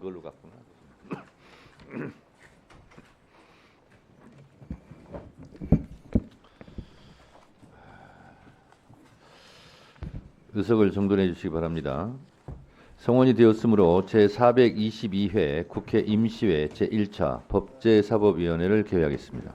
그걸로 갔구나. 의석을 정돈해 주시기 바랍니다. 성원이 되었으므로 제422회 국회 임시회 제1차 법제사법위원회를 개회하겠습니다.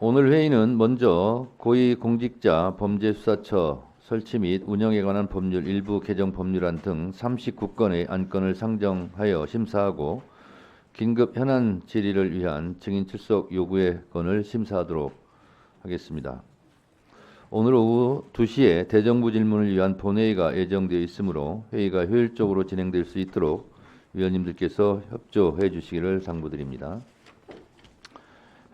오늘 회의는 먼저 고위공직자 범죄수사처 설치 및 운영에 관한 법률 일부 개정 법률안 등 39건의 안건을 상정하여 심사하고 긴급 현안 질의를 위한 증인 출석 요구의 건을 심사하도록 하겠습니다. 오늘 오후 2시에 대정부 질문을 위한 본회의가 예정되어 있으므로 회의가 효율적으로 진행될 수 있도록 위원님들께서 협조해 주시기를 당부드립니다.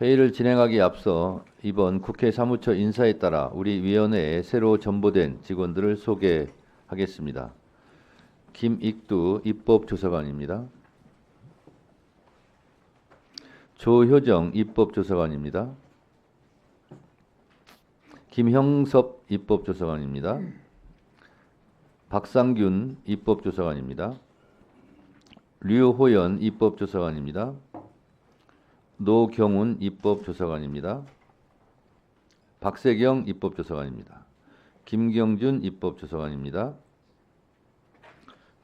회의를 진행하기에 앞서 이번 국회 사무처 인사에 따라 우리 위원회에 새로 전보된 직원들을 소개하겠습니다. 김익두 입법조사관입니다. 조효정 입법조사관입니다. 김형섭 입법조사관입니다. 박상균 입법조사관입니다. 류호연 입법조사관입니다. 노경훈 입법조사관입니다. 박세경 입법조사관입니다. 김경준 입법조사관입니다.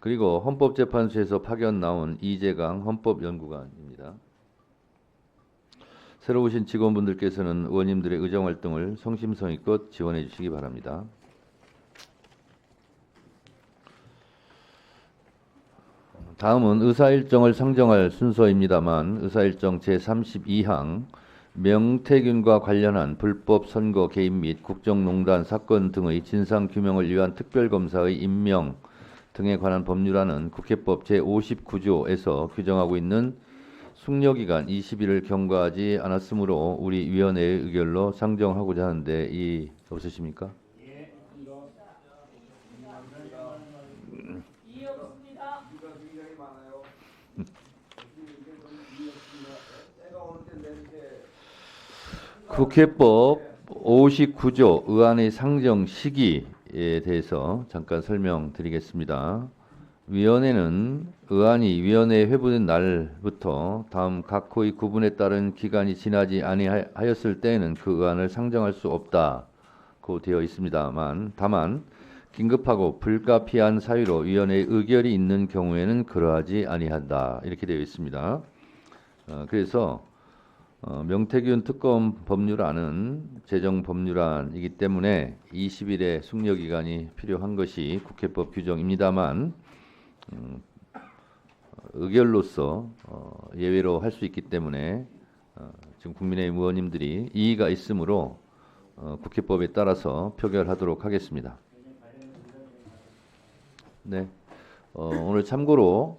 그리고 헌법재판소에서 파견 나온 이재강 헌법연구관입니다. 새로 오신 직원분들께서는 의원님들의 의정활동을 성심성의껏 지원해 주시기 바랍니다. 다음은 의사일정을 상정할 순서입니다만 의사일정 제32항 명태균과 관련한 불법 선거 개입 및 국정농단 사건 등의 진상규명을 위한 특별검사의 임명 등에 관한 법률안은 국회법 제59조에서 규정하고 있는 숙려기간 20일을 경과하지 않았으므로 우리 위원회의 의결로 상정하고자 하는데 이 없으십니까? 국회법 59조 의안의 상정 시기에 대해서 잠깐 설명드리겠습니다. 위원회는 의안이 위원회에 회부된 날부터 다음 각 호의 구분에 따른 기간이 지나지 아니하였을 때에는 그 의안을 상정할 수 없다고 되어 있습니다만 다만 긴급하고 불가피한 사유로 위원회의 의결이 있는 경우에는 그러하지 아니한다 이렇게 되어 있습니다. 그래서 명태균 특검 법률안은 재정 법률안이기 때문에 20일의 숙려기간이 필요한 것이 국회법 규정입니다만 의결로서 예외로 할 수 있기 때문에 지금 국민의힘 의원님들이 이의가 있으므로 국회법에 따라서 표결하도록 하겠습니다. 네, 오늘 참고로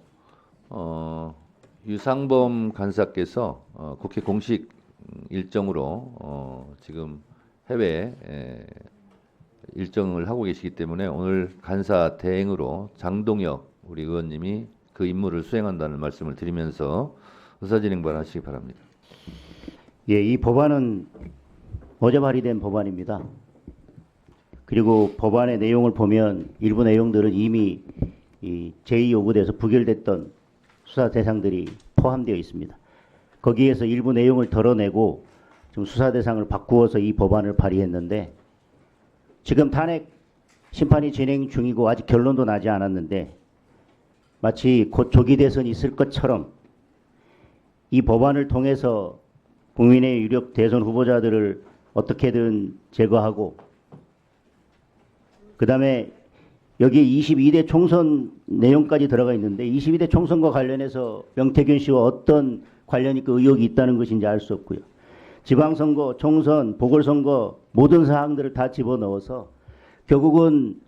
유상범 간사께서 국회 공식 일정으로 지금 해외 일정을 하고 계시기 때문에 오늘 간사 대행으로 장동혁 우리 의원님이 그 임무를 수행한다는 말씀을 드리면서 의사진행발 하시기 바랍니다. 예, 이 법안은 어제 발의된 법안입니다. 그리고 법안의 내용을 보면 일부 내용들은 이미 이 제2요구돼서 부결됐던 수사 대상들이 포함되어 있습니다. 거기에서 일부 내용을 덜어내고 지금 수사 대상을 바꾸어서 이 법안을 발의했는데 지금 탄핵 심판이 진행 중이고 아직 결론도 나지 않았는데 마치 곧 조기 대선이 있을 것처럼 이 법안을 통해서 국민의 유력 대선 후보자들을 어떻게든 제거하고 그다음에 여기에 22대 총선 내용까지 들어가 있는데 22대 총선과 관련해서 명태균 씨와 어떤 관련이 그 의혹이 있다는 것인지 알 수 없고요. 지방선거, 총선, 보궐선거 모든 사항들을 다 집어넣어서 결국은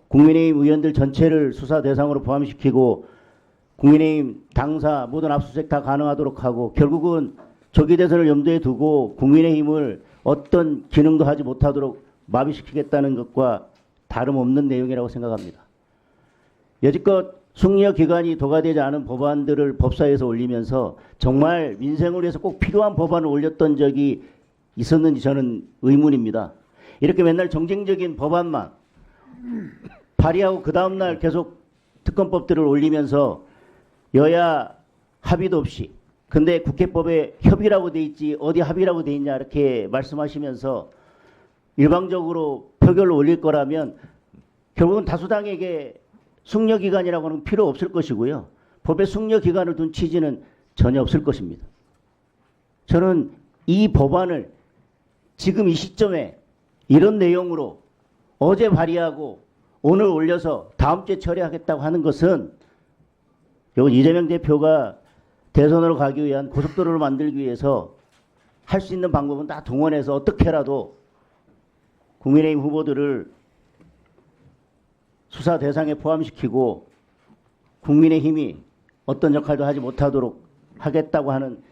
국민의힘 의원들 전체를 수사 대상으로 포함시키고 국민의힘 당사 모든 압수수색 다 가능하도록 하고 결국은 조기 대선을 염두에 두고 국민의힘을 어떤 기능도 하지 못하도록 마비시키겠다는 것과 다름없는 내용이라고 생각합니다. 여지껏 숙려 기간이 도과되지 않은 법안들을 법사위에서 올리면서 정말 민생을 위해서 꼭 필요한 법안을 올렸던 적이 있었는지 저는 의문입니다. 이렇게 맨날 정쟁적인 법안만 발의하고 그 다음날 계속 특검법들을 올리면서 여야 합의도 없이, 근데 국회법에 협의라고 돼 있지 어디 합의라고 돼 있냐 이렇게 말씀하시면서 일방적으로 표결로 올릴 거라면 결국은 다수당에게 숙려기간이라고는 필요 없을 것이고요. 법에 숙려기간을 둔 취지는 전혀 없을 것입니다. 저는 이 법안을 지금 이 시점에 이런 내용으로 어제 발의하고 오늘 올려서 다음 주에 처리하겠다고 하는 것은 이건 이재명 대표가 대선으로 가기 위한 고속도로를 만들기 위해서 할 수 있는 방법은 다 동원해서 어떻게라도 국민의힘 후보들을 수사 대상에 포함시키고 국민의힘이 어떤 역할도 하지 못하도록 하겠다고 하는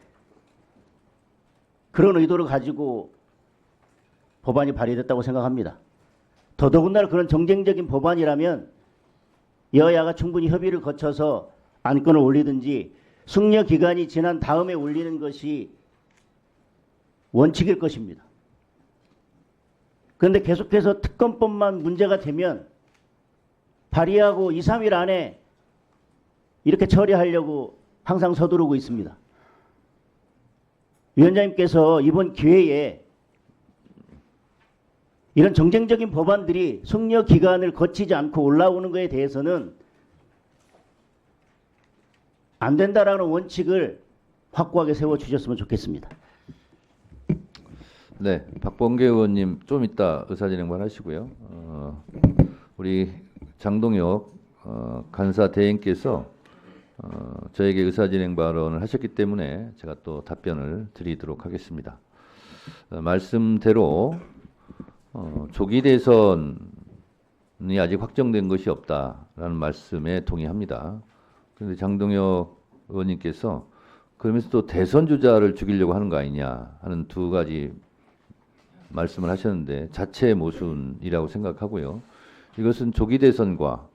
그런 의도를 가지고 법안이 발의됐다고 생각합니다. 더더군다나 그런 정쟁적인 법안이라면 여야가 충분히 협의를 거쳐서 안건을 올리든지 숙려 기간이 지난 다음에 올리는 것이 원칙일 것입니다. 그런데 계속해서 특검법만 문제가 되면 발의하고 2, 3일 안에 이렇게 처리하려고 항상 서두르고 있습니다. 위원장님께서 이번 기회에 이런 정쟁적인 법안들이 숙려 기간을 거치지 않고 올라오는 것에 대해서는 안 된다라는 원칙을 확고하게 세워주셨으면 좋겠습니다. 네, 박범계 의원님 좀 이따 의사진행반 하시고요. 우리 장동혁 간사 대행께서 저에게 의사진행 발언을 하셨기 때문에 제가 또 답변을 드리도록 하겠습니다. 말씀대로 조기 대선이 아직 확정된 것이 없다라는 말씀에 동의합니다. 그런데 장동혁 의원님께서 그러면서 또 대선 주자를 죽이려고 하는 거 아니냐 하는 두 가지 말씀을 하셨는데 자체의 모순이라고 생각하고요. 이것은 조기 대선과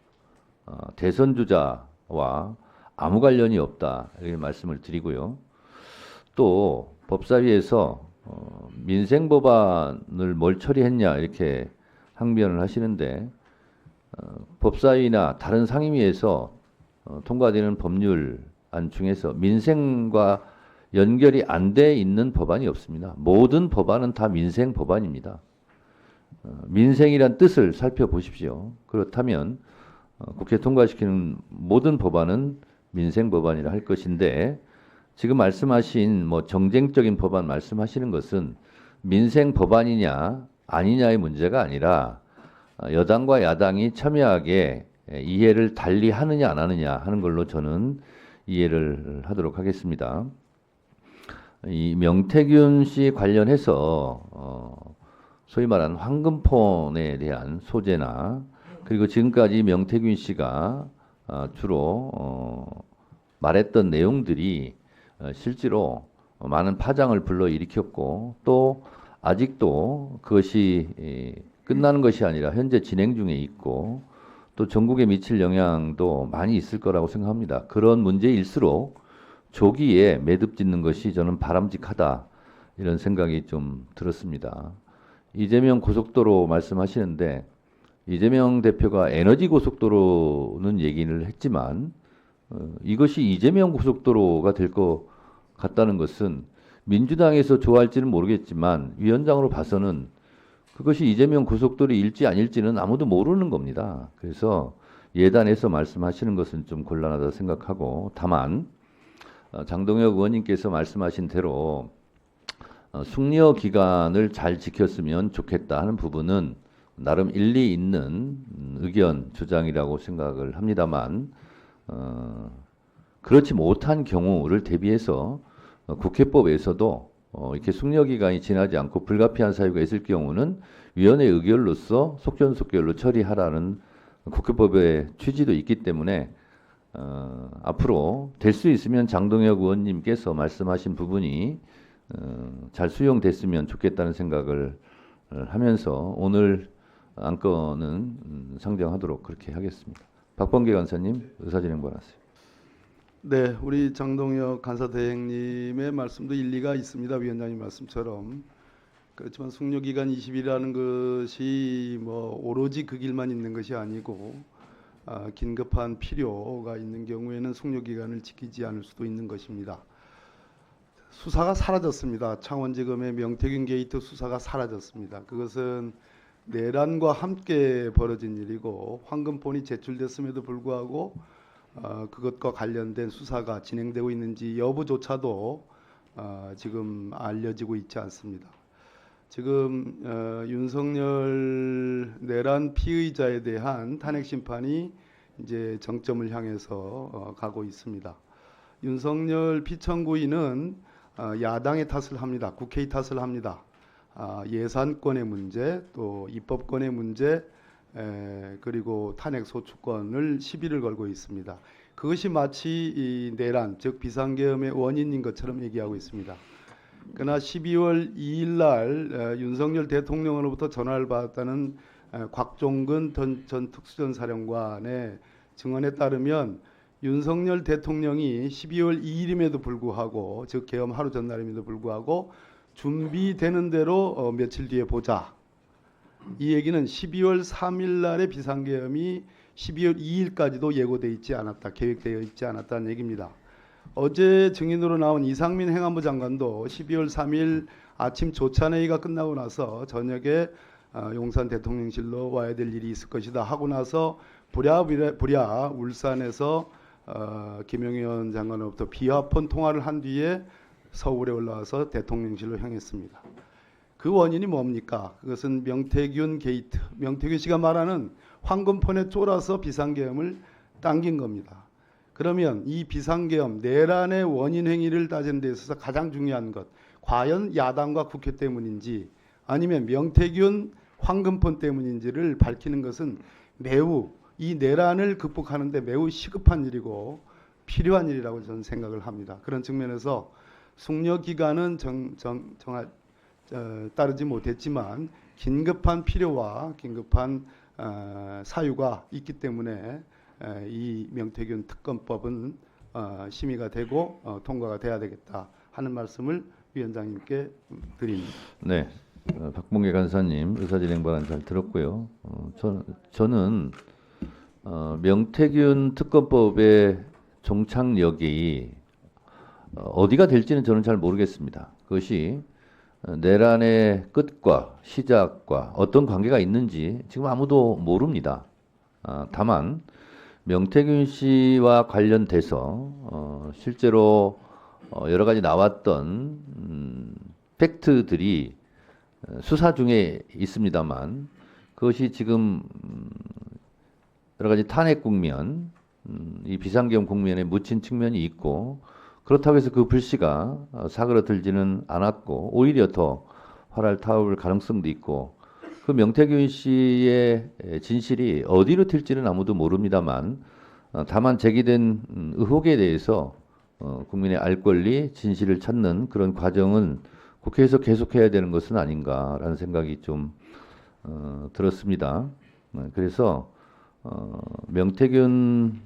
대선 주자와 아무 관련이 없다 이렇게 말씀을 드리고요. 또 법사위에서 민생 법안을 뭘 처리했냐 이렇게 항변을 하시는데 법사위나 다른 상임위에서 통과되는 법률안 중에서 민생과 연결이 안 돼 있는 법안이 없습니다. 모든 법안은 다 민생 법안입니다. 민생이란 뜻을 살펴보십시오. 그렇다면 국회 통과시키는 모든 법안은 민생 법안이라 할 것인데 지금 말씀하신 뭐 정쟁적인 법안 말씀하시는 것은 민생 법안이냐 아니냐의 문제가 아니라 여당과 야당이 첨예하게 이해를 달리 하느냐 안 하느냐 하는 걸로 저는 이해를 하도록 하겠습니다. 이 명태균 씨 관련해서 소위 말하는 황금폰에 대한 소재나 그리고 지금까지 명태균 씨가 주로 말했던 내용들이 실제로 많은 파장을 불러일으켰고 또 아직도 그것이 끝나는 것이 아니라 현재 진행 중에 있고 또 전국에 미칠 영향도 많이 있을 거라고 생각합니다. 그런 문제일수록 조기에 매듭 짓는 것이 저는 바람직하다 이런 생각이 좀 들었습니다. 이재명 고속도로 말씀하시는데 이재명 대표가 에너지 고속도로는 얘기를 했지만 이것이 이재명 고속도로가 될 것 같다는 것은 민주당에서 좋아할지는 모르겠지만 위원장으로 봐서는 그것이 이재명 고속도로일지 아닐지는 아무도 모르는 겁니다. 그래서 예단해서 말씀하시는 것은 좀 곤란하다 생각하고 다만 장동혁 의원님께서 말씀하신 대로 숙려 기간을 잘 지켰으면 좋겠다 하는 부분은 나름 일리 있는 의견 주장이라고 생각을 합니다만 그렇지 못한 경우를 대비해서 국회법에서도 이렇게 숙려 기간이 지나지 않고 불가피한 사유가 있을 경우는 위원회 의결로서 속전속결로 처리하라는 국회법의 취지도 있기 때문에 앞으로 될 수 있으면 장동혁 의원님께서 말씀하신 부분이 잘 수용됐으면 좋겠다는 생각을 하면서 오늘 안건은 상정하도록 그렇게 하겠습니다. 박범계 간사님 의사진행 권하세요. 네, 우리 장동혁 간사 대행님의 말씀도 일리가 있습니다. 위원장님 말씀처럼. 그렇지만 숙려 기간 20일이라는 것이 뭐 오로지 그 길만 있는 것이 아니고 긴급한 필요가 있는 경우에는 숙려기간을 지키지 않을 수도 있는 것입니다. 수사가 사라졌습니다. 창원지검의 명태균 게이트 수사가 사라졌습니다. 그것은 내란과 함께 벌어진 일이고 황금폰이 제출됐음에도 불구하고 그것과 관련된 수사가 진행되고 있는지 여부조차도 지금 알려지고 있지 않습니다. 지금 윤석열 내란 피의자에 대한 탄핵 심판이 이제 정점을 향해서 가고 있습니다. 윤석열 피청구인은 야당의 탓을 합니다. 국회의 탓을 합니다. 예산권의 문제, 또 입법권의 문제, 그리고 탄핵 소추권을 시비를 걸고 있습니다. 그것이 마치 이 내란, 즉 비상계엄의 원인인 것처럼 얘기하고 있습니다. 그러나 12월 2일 날 윤석열 대통령으로부터 전화를 받았다는 곽종근 전 특수전사령관의 증언에 따르면 윤석열 대통령이 12월 2일임에도 불구하고, 즉 계엄 하루 전날임에도 불구하고 준비되는 대로 며칠 뒤에 보자. 이 얘기는 12월 3일 날의 비상계엄이 12월 2일까지도 예고되어 있지 않았다, 계획되어 있지 않았다는 얘기입니다. 어제 증인으로 나온 이상민 행안부 장관도 12월 3일 아침 조찬회의가 끝나고 나서 저녁에 용산 대통령실로 와야 될 일이 있을 것이다 하고 나서 부랴 울산에서 김영현 장관으로부터 비화폰 통화를 한 뒤에 서울에 올라와서 대통령실로 향했습니다. 그 원인이 뭡니까? 그것은 명태균 게이트, 명태균 씨가 말하는 황금폰에 쫄아서 비상계엄을 당긴 겁니다. 그러면 이 비상계엄, 내란의 원인 행위를 따지는 데 있어서 가장 중요한 것, 과연 야당과 국회 때문인지 아니면 명태균 황금폰 때문인지를 밝히는 것은 매우 이 내란을 극복하는 데 매우 시급한 일이고 필요한 일이라고 저는 생각을 합니다. 그런 측면에서 숙려기간은 따르지 못했지만 긴급한 필요와 긴급한 사유가 있기 때문에 이 명태균 특검법은 심의가 되고 통과가 돼야 되겠다 하는 말씀을 위원장님께 드립니다. 네, 박봉계 간사님 의사진행 발언 잘 들었고요. 저는 명태균 특검법의 종착역이 어디가 될지는 저는 잘 모르겠습니다. 그것이 내란의 끝과 시작과 어떤 관계가 있는지 지금 아무도 모릅니다. 다만 명태균 씨와 관련돼서 실제로 여러 가지 나왔던 팩트들이 수사 중에 있습니다만 그것이 지금 여러 가지 탄핵 국면, 이 비상계엄 국면에 묻힌 측면이 있고 그렇다고 해서 그 불씨가 사그러들지는 않았고 오히려 더 활활 타오를 가능성도 있고 그 명태균 씨의 진실이 어디로 튈지는 아무도 모릅니다만 다만 제기된 의혹에 대해서 국민의 알 권리, 진실을 찾는 그런 과정은 국회에서 계속해야 되는 것은 아닌가라는 생각이 좀 들었습니다. 그래서 명태균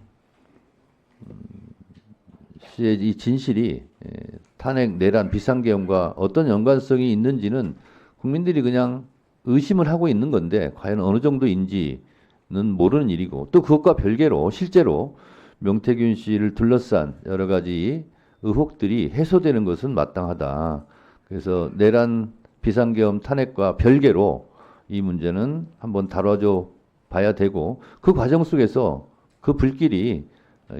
씨의 이 진실이 탄핵, 내란, 비상계엄과 어떤 연관성이 있는지는 국민들이 그냥 의심을 하고 있는 건데 과연 어느 정도인지는 모르는 일이고 또 그것과 별개로 실제로 명태균 씨를 둘러싼 여러 가지 의혹들이 해소되는 것은 마땅하다. 그래서 내란, 비상계엄, 탄핵과 별개로 이 문제는 한번 다뤄줘 봐야 되고 그 과정 속에서 그 불길이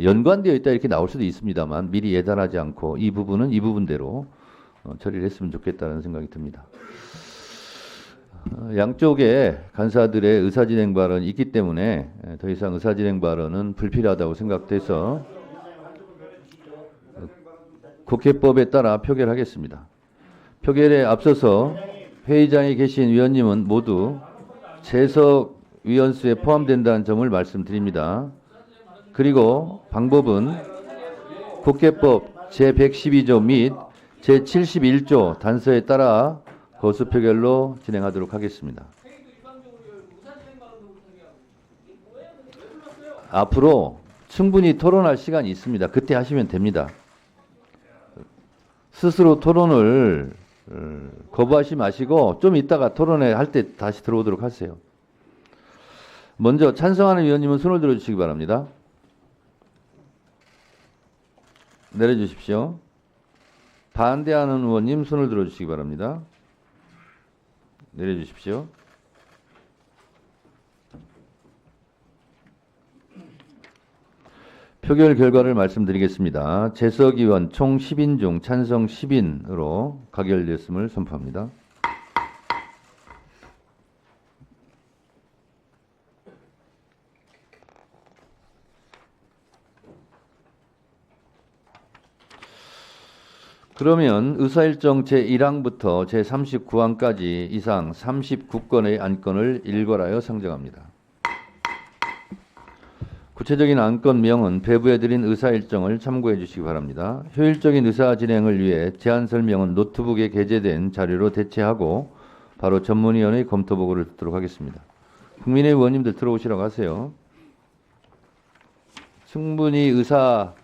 연관되어 있다 이렇게 나올 수도 있습니다만 미리 예단하지 않고 이 부분은 이 부분대로 처리를 했으면 좋겠다는 생각이 듭니다. 양쪽의 간사들의 의사진행 발언이 있기 때문에 더 이상 의사진행 발언은 불필요하다고 생각돼서 국회법에 따라 표결하겠습니다. 표결에 앞서서 회의장에 계신 위원님은 모두 재석 위원수에 포함된다는 점을 말씀드립니다. 그리고 방법은 국회법 제112조 및 제71조 단서에 따라 거수 표결로 진행하도록 하겠습니다. 앞으로 충분히 토론할 시간이 있습니다. 그때 하시면 됩니다. 스스로 토론을 거부하지 마시고 좀 이따가 토론회 할 때 다시 들어오도록 하세요. 먼저 찬성하는 위원님은 손을 들어주시기 바랍니다. 내려주십시오. 반대하는 의원님 손을 들어주시기 바랍니다. 내려주십시오. 표결 결과를 말씀드리겠습니다. 재석 의원 총 10인 중 찬성 10인으로 가결됐음을 선포합니다. 그러면 의사일정 제1항부터 제39항까지 이상 39건의 안건을 일괄하여 상정합니다. 구체적인 안건명은 배부해드린 의사일정을 참고해 주시기 바랍니다. 효율적인 의사 진행을 위해 제안 설명은 노트북에 게재된 자료로 대체하고 바로 전문위원회 검토 보고를 듣도록 하겠습니다. 국민의 의원님들 들어오시라고 하세요. 충분히 의사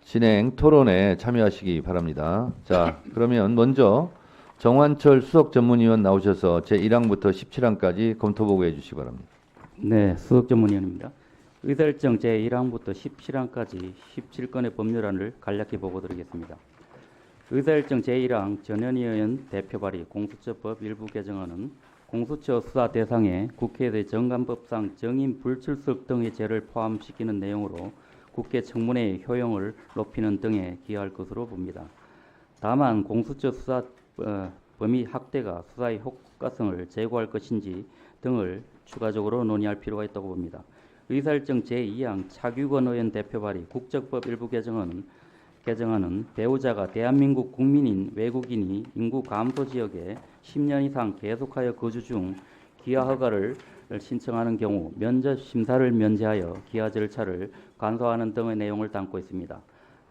진행 토론에 참여하시기 바랍니다. 자, 그러면 먼저 정환철 수석 전문위원 나오셔서 제1항부터 17항까지 검토 보고해 주시기 바랍니다. 네, 수석 전문위원입니다. 의사일정 제1항부터 17항까지 17건의 법률안을 간략히 보고드리겠습니다. 의사일정 제1항 전현희 의원 대표 발의 공수처법 일부 개정안은 공수처 수사 대상에 국회의 정관법상 정인 불출석 등의 죄를 포함시키는 내용으로 국회 청문회의 효용을 높이는 등에 기여할 것으로 봅니다. 다만 공수처 수사 범위 확대가 수사의 효과성을 제고할 것인지 등을 추가적으로 논의할 필요가 있다고 봅니다. 의사일정 제2항 차규건 의원 대표 발의 국적법 일부 개정안은 배우자가 대한민국 국민인 외국인이 인구 감소 지역에 10년 이상 계속하여 거주 중 기하 허가를 신청하는 경우 면접 심사를 면제하여 기하 절차를 간소화하는 등의 내용을 담고 있습니다.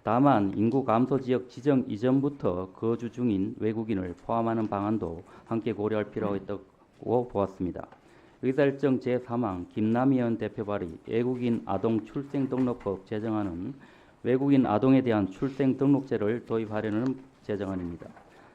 다만 인구 감소 지역 지정 이전부터 거주 중인 외국인을 포함하는 방안도 함께 고려할 필요가 있다고 보았습니다. 의사일정 제3항 김남희 의원 대표 발의 외국인 아동 출생등록법 제정안은 외국인 아동에 대한 출생등록제를 도입하려는 제정안입니다.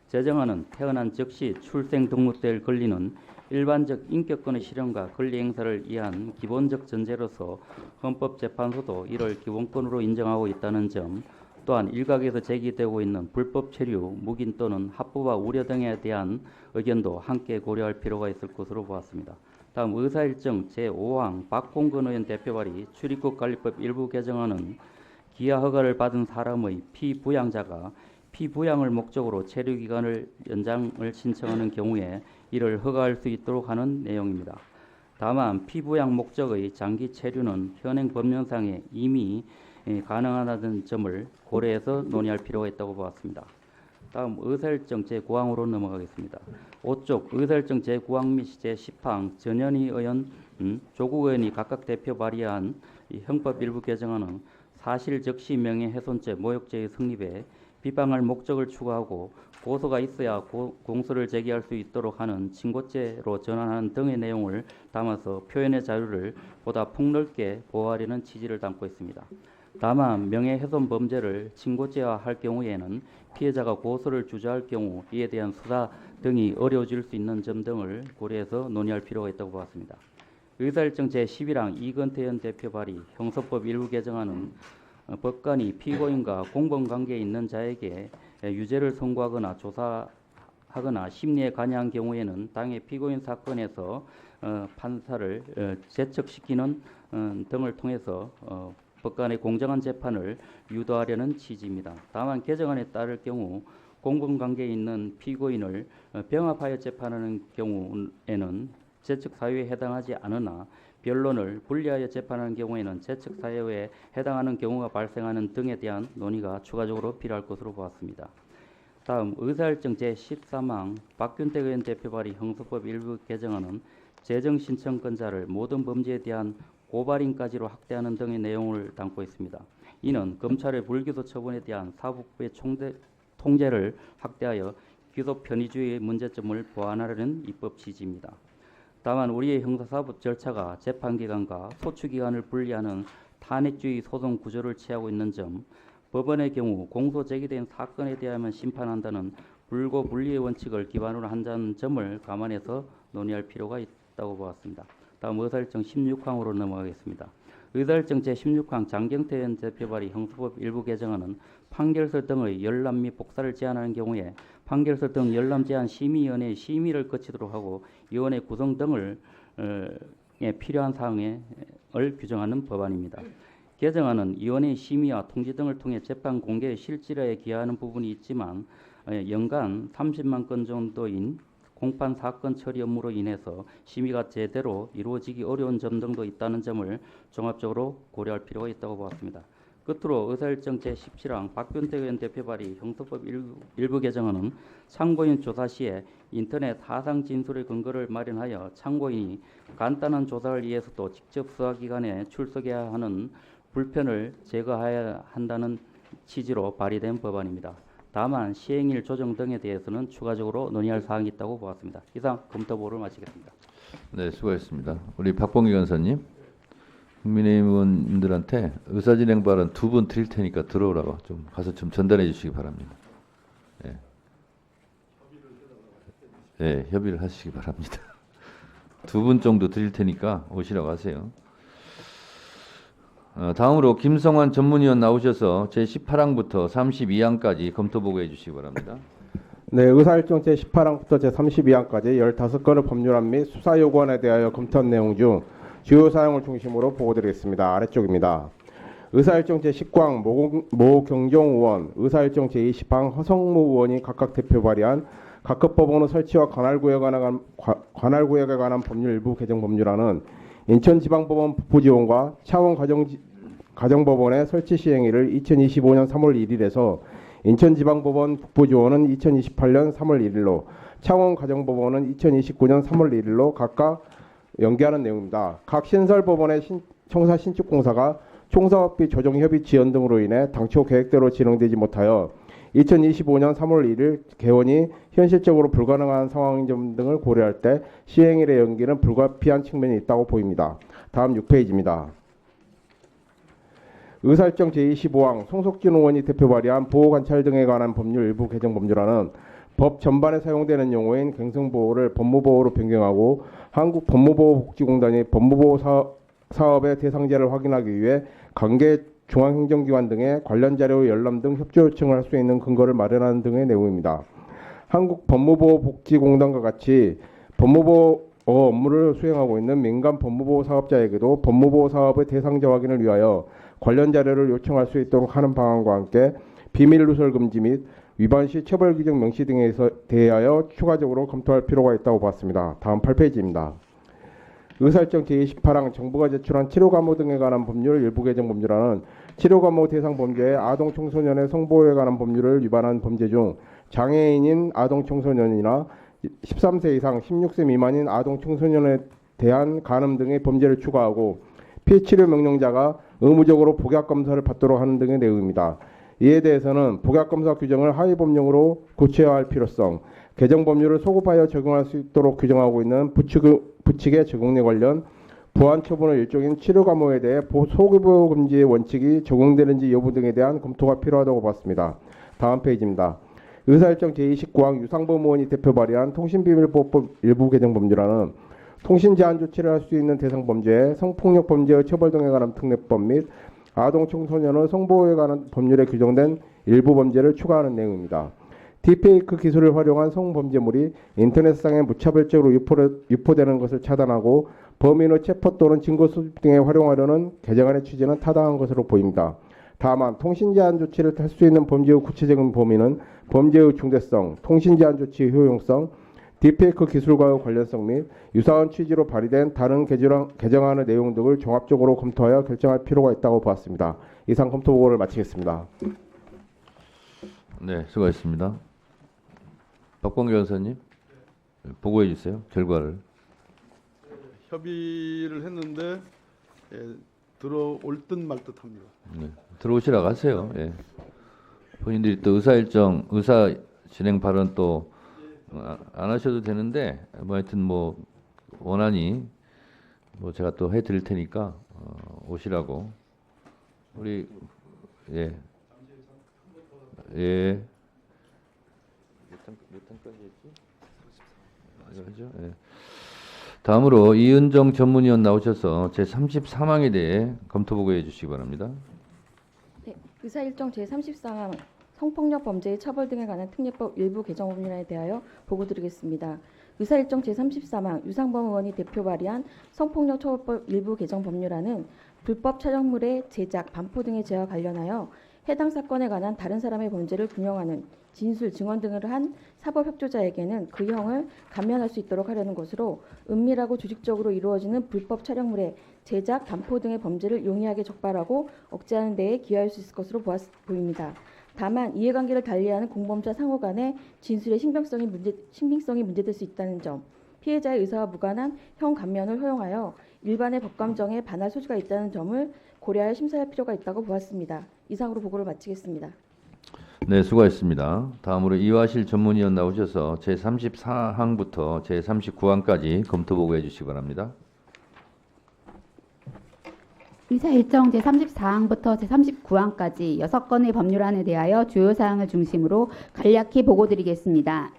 제정안은 태어난 즉시 출생등록될 권리는 일반적 인격권의 실현과 권리 행사를 위한 기본적 전제로서 헌법재판소도 이를 기본권으로 인정하고 있다는 점, 또한 일각에서 제기되고 있는 불법 체류, 묵인 또는 합법화 우려 등에 대한 의견도 함께 고려할 필요가 있을 것으로 보았습니다. 다음 의사일정 제5항 박홍근 의원 대표 발의 출입국 관리법 일부 개정안은 기하 허가를 받은 사람의 피부양자가 피부양을 목적으로 체류 기간을 연장을 신청하는 경우에 이를 허가할 수 있도록 하는 내용입니다. 다만 피부양 목적의 장기 체류는 현행 법령상에 이미 가능하다는 점을 고려해서 논의할 필요가 있다고 보았습니다. 다음 의사일정 제9항으로 넘어가겠습니다. 5쪽 의사일정 제9항 및 제10항 전현희 의원, 조국 의원이 각각 대표 발의한 형법 일부 개정안은 사실 적시 명예훼손죄 모욕죄의 성립에 비방할 목적을 추구하고 고소가 있어야 공소를 제기할 수 있도록 하는 친고죄로 전환하는 등의 내용을 담아서 표현의 자유를 보다 폭넓게 보호하려는 취지를 담고 있습니다. 다만 명예훼손 범죄를 친고죄화할 경우에는 피해자가 고소를 주저할 경우 이에 대한 수사 등이 어려워질 수 있는 점 등을 고려해서 논의할 필요가 있다고 보았습니다. 의사일정 제11항 이건태 의원 대표 발의 형사법 일부 개정안은 법관이 피고인과 공범관계에 있는 자에게 유죄를 선고하거나 조사하거나 심리에 관여한 경우에는 당해 피고인 사건에서 판사를 제척시키는 등을 통해서 법관의 공정한 재판을 유도하려는 취지입니다. 다만 개정안에 따를 경우 공범관계에 있는 피고인을 병합하여 재판하는 경우에는 제척 사유에 해당하지 않으나 변론을 분리하여 재판하는 경우에는 제척 사유에 해당하는 경우가 발생하는 등에 대한 논의가 추가적으로 필요할 것으로 보았습니다. 다음 의사일정 제13항 박균택 의원 대표 발의 형사법 일부 개정안은 재정신청권자를 모든 범죄에 대한 고발인까지로 확대하는 등의 내용을 담고 있습니다. 이는 검찰의 불기소 처분에 대한 사법부의 통제를 확대하여 기소 편의주의의 문제점을 보완하려는 입법 취지입니다. 다만 우리의 형사사법 절차가 재판기관과 소추기관을 분리하는 탄핵주의 소송 구조를 취하고 있는 점, 법원의 경우 공소 제기된 사건에 대하여만 심판한다는 불고 분리의 원칙을 기반으로 한다는 점을 감안해서 논의할 필요가 있다고 보았습니다. 다음 의사일정 16항으로 넘어가겠습니다. 의사일정 제16항 장경태 의원 대표 발의 형사법 일부 개정안은 판결서 등의 열람 및 복사를 제한하는 경우에 판결서 등 열람 제한 심의위원회의 심의를 거치도록 하고 위원회 구성 등을 에 필요한 사항을 규정하는 법안입니다. 개정안은 위원회의 심의와 통지 등을 통해 재판 공개의 실질화에 기여하는 부분이 있지만 연간 30만 건 정도인 공판 사건 처리 업무로 인해서 심의가 제대로 이루어지기 어려운 점 등도 있다는 점을 종합적으로 고려할 필요가 있다고 보았습니다. 끝으로 의사일정 제17항 박균택 의원 대표 발의 형사법 일부 개정안은 참고인 조사 시에 인터넷 하상 진술의 근거를 마련하여 참고인이 간단한 조사를 위해서도 직접 수사기관에 출석해야 하는 불편을 제거해야 한다는 취지로 발의된 법안입니다. 다만 시행일 조정 등에 대해서는 추가적으로 논의할 사항이 있다고 보았습니다. 이상 검토보를 마치겠습니다. 네, 수고하셨습니다. 우리 박봉기 간사님, 국민의힘 의원님들한테 의사진행 발언 2분 드릴 테니까 들어오라고 좀 가서 좀 전달해 주시기 바랍니다. 예, 예, 협의를 하시기 바랍니다. 2분 정도 드릴 테니까 오시라고 하세요. 다음으로 김성환 전문위원 나오셔서 제18항부터 32항까지 검토 보고해 주시기 바랍니다. 네, 의사일정 제18항부터 제32항까지 15건의 법률안 및 수사 요구안에 대하여 검토한 내용 중 주요 사항을 중심으로 보고드리겠습니다. 아래쪽입니다. 의사일정 제19항 모경종 의원, 의사일정 제20항 허성무 의원이 각각 대표 발의한 각급 법원의 설치와 관할구역에 관한 법률 일부 개정 법률안은 인천지방법원 북부지원과 차원 가정법원의 설치 시행일을 2025년 3월 1일에서 인천지방법원 북부지원은 2028년 3월 1일로 차원 가정법원은 2029년 3월 1일로 각각 연기하는 내용입니다. 각 신설법원의 청사 신축공사가 총사업비 조정협의 지연 등으로 인해 당초 계획대로 진행되지 못하여 2025년 3월 1일 개원이 현실적으로 불가능한 상황인 점 등을 고려할 때 시행일의 연기는 불가피한 측면이 있다고 보입니다. 다음 6페이지입니다. 의사일정 제25항 송석진 의원이 대표 발의한 보호관찰 등에 관한 법률 일부 개정 법률안은 법 전반에 사용되는 용어인 갱생보호를 법무보호로 변경하고 한국법무보호복지공단이 법무보호 사업의 대상자를 확인하기 위해 관계 중앙행정기관 등의 관련 자료 열람 등 협조 요청을 할 수 있는 근거를 마련하는 등의 내용입니다. 한국법무보호복지공단과 같이 법무보호 업무를 수행하고 있는 민간 법무보호 사업자에게도 법무보호 사업의 대상자 확인을 위하여 관련 자료를 요청할 수 있도록 하는 방안과 함께 비밀 누설 금지 및 위반 시 처벌 규정 명시 등에 대하여 추가적으로 검토할 필요가 있다고 봤습니다. 다음 8페이지입니다. 의사일정 제28항 정부가 제출한 치료감호 등에 관한 법률 일부 개정 법률안은 치료감호 대상 범죄의 아동 청소년의 성보호에 관한 법률을 위반한 범죄 중 장애인인 아동 청소년이나 13세 이상 16세 미만인 아동 청소년에 대한 간음 등의 범죄를 추가하고 피해치료 명령자가 의무적으로 복약검사를 받도록 하는 등의 내용입니다. 이에 대해서는 복약검사 규정을 하위법령으로 구체화할 필요성, 개정 법률을 소급하여 적용할 수 있도록 규정하고 있는 부칙의 적용에 관련 보완 처분의 일종인 치료감호에 대해 소급보 금지의 원칙이 적용되는지 여부 등에 대한 검토가 필요하다고 봤습니다. 다음 페이지입니다. 의사일정 제29항 유상범 의원이 대표 발의한 통신비밀보호법 일부 개정 법률안은 통신 제한 조치를 할 수 있는 대상 범죄에 성폭력 범죄의 처벌 등에 관한 특례법 및 아동 청소년의 성보호에 관한 법률에 규정된 일부 범죄를 추가하는 내용입니다. 딥페이크 기술을 활용한 성범죄물이 인터넷상에 무차별적으로 유포되는 것을 차단하고 범인의 체포 또는 증거 수집 등에 활용하려는 개정안의 취지는 타당한 것으로 보입니다. 다만 통신 제한 조치를 할 수 있는 범죄의 구체적인 범위는 범죄의 중대성, 통신 제한 조치의 효용성, 딥페이크 기술과의 관련성 및 유사한 취지로 발의된 다른 개정안의 내용 등을 종합적으로 검토하여 결정할 필요가 있다고 보았습니다. 이상 검토 보고를 마치겠습니다. 네, 수고하셨습니다. 박봉기 변호사님, 보고해 주세요. 결과를. 협의를 했는데 들어올 듯 말 듯합니다. 네, 들어오시라고 하세요. 예. 본인들이 또 의사 진행 발언 또 안 하셔도 되는데 뭐 하여튼 뭐 원안이 뭐 제가 또 해드릴 테니까 오시라고 우리 예. 몇 탄까지 했지? 예. 다음으로 이은정 전문위원 나오셔서 제33항에 대해 검토 보고해 주시기 바랍니다. 네, 의사 일정 제34항 성폭력 범죄의 처벌 등에 관한 특례법 일부 개정 법률안에 대하여 보고드리겠습니다. 의사 일정 제33항 유상범 의원이 대표 발의한 성폭력 처벌법 일부 개정 법률안은 불법 촬영물의 제작, 반포 등의 죄와 관련하여 해당 사건에 관한 다른 사람의 범죄를 규명하는 진술, 증언 등을 한 사법협조자에게는 그 형을 감면할 수 있도록 하려는 것으로 은밀하고 조직적으로 이루어지는 불법 촬영물의 제작, 반포 등의 범죄를 용이하게 적발하고 억제하는 데에 기여할 수 있을 것으로 보입니다. 다만 이해관계를 달리하는 공범자 상호 간의 진술의 신빙성이 문제될 수 있다는 점, 피해자의 의사와 무관한 형 감면을 허용하여 일반의 법감정에 반할 소지가 있다는 점을 고려하여 심사할 필요가 있다고 보았습니다. 이상으로 보고를 마치겠습니다. 네, 수고하셨습니다. 다음으로 이화실 전문위원 나오셔서 제34항부터 제39항까지 검토 보고해 주시기 바랍니다. 의사 일정 제34항부터 제39항까지 6건의 법률안에 대하여 주요 사항을 중심으로 간략히 보고드리겠습니다.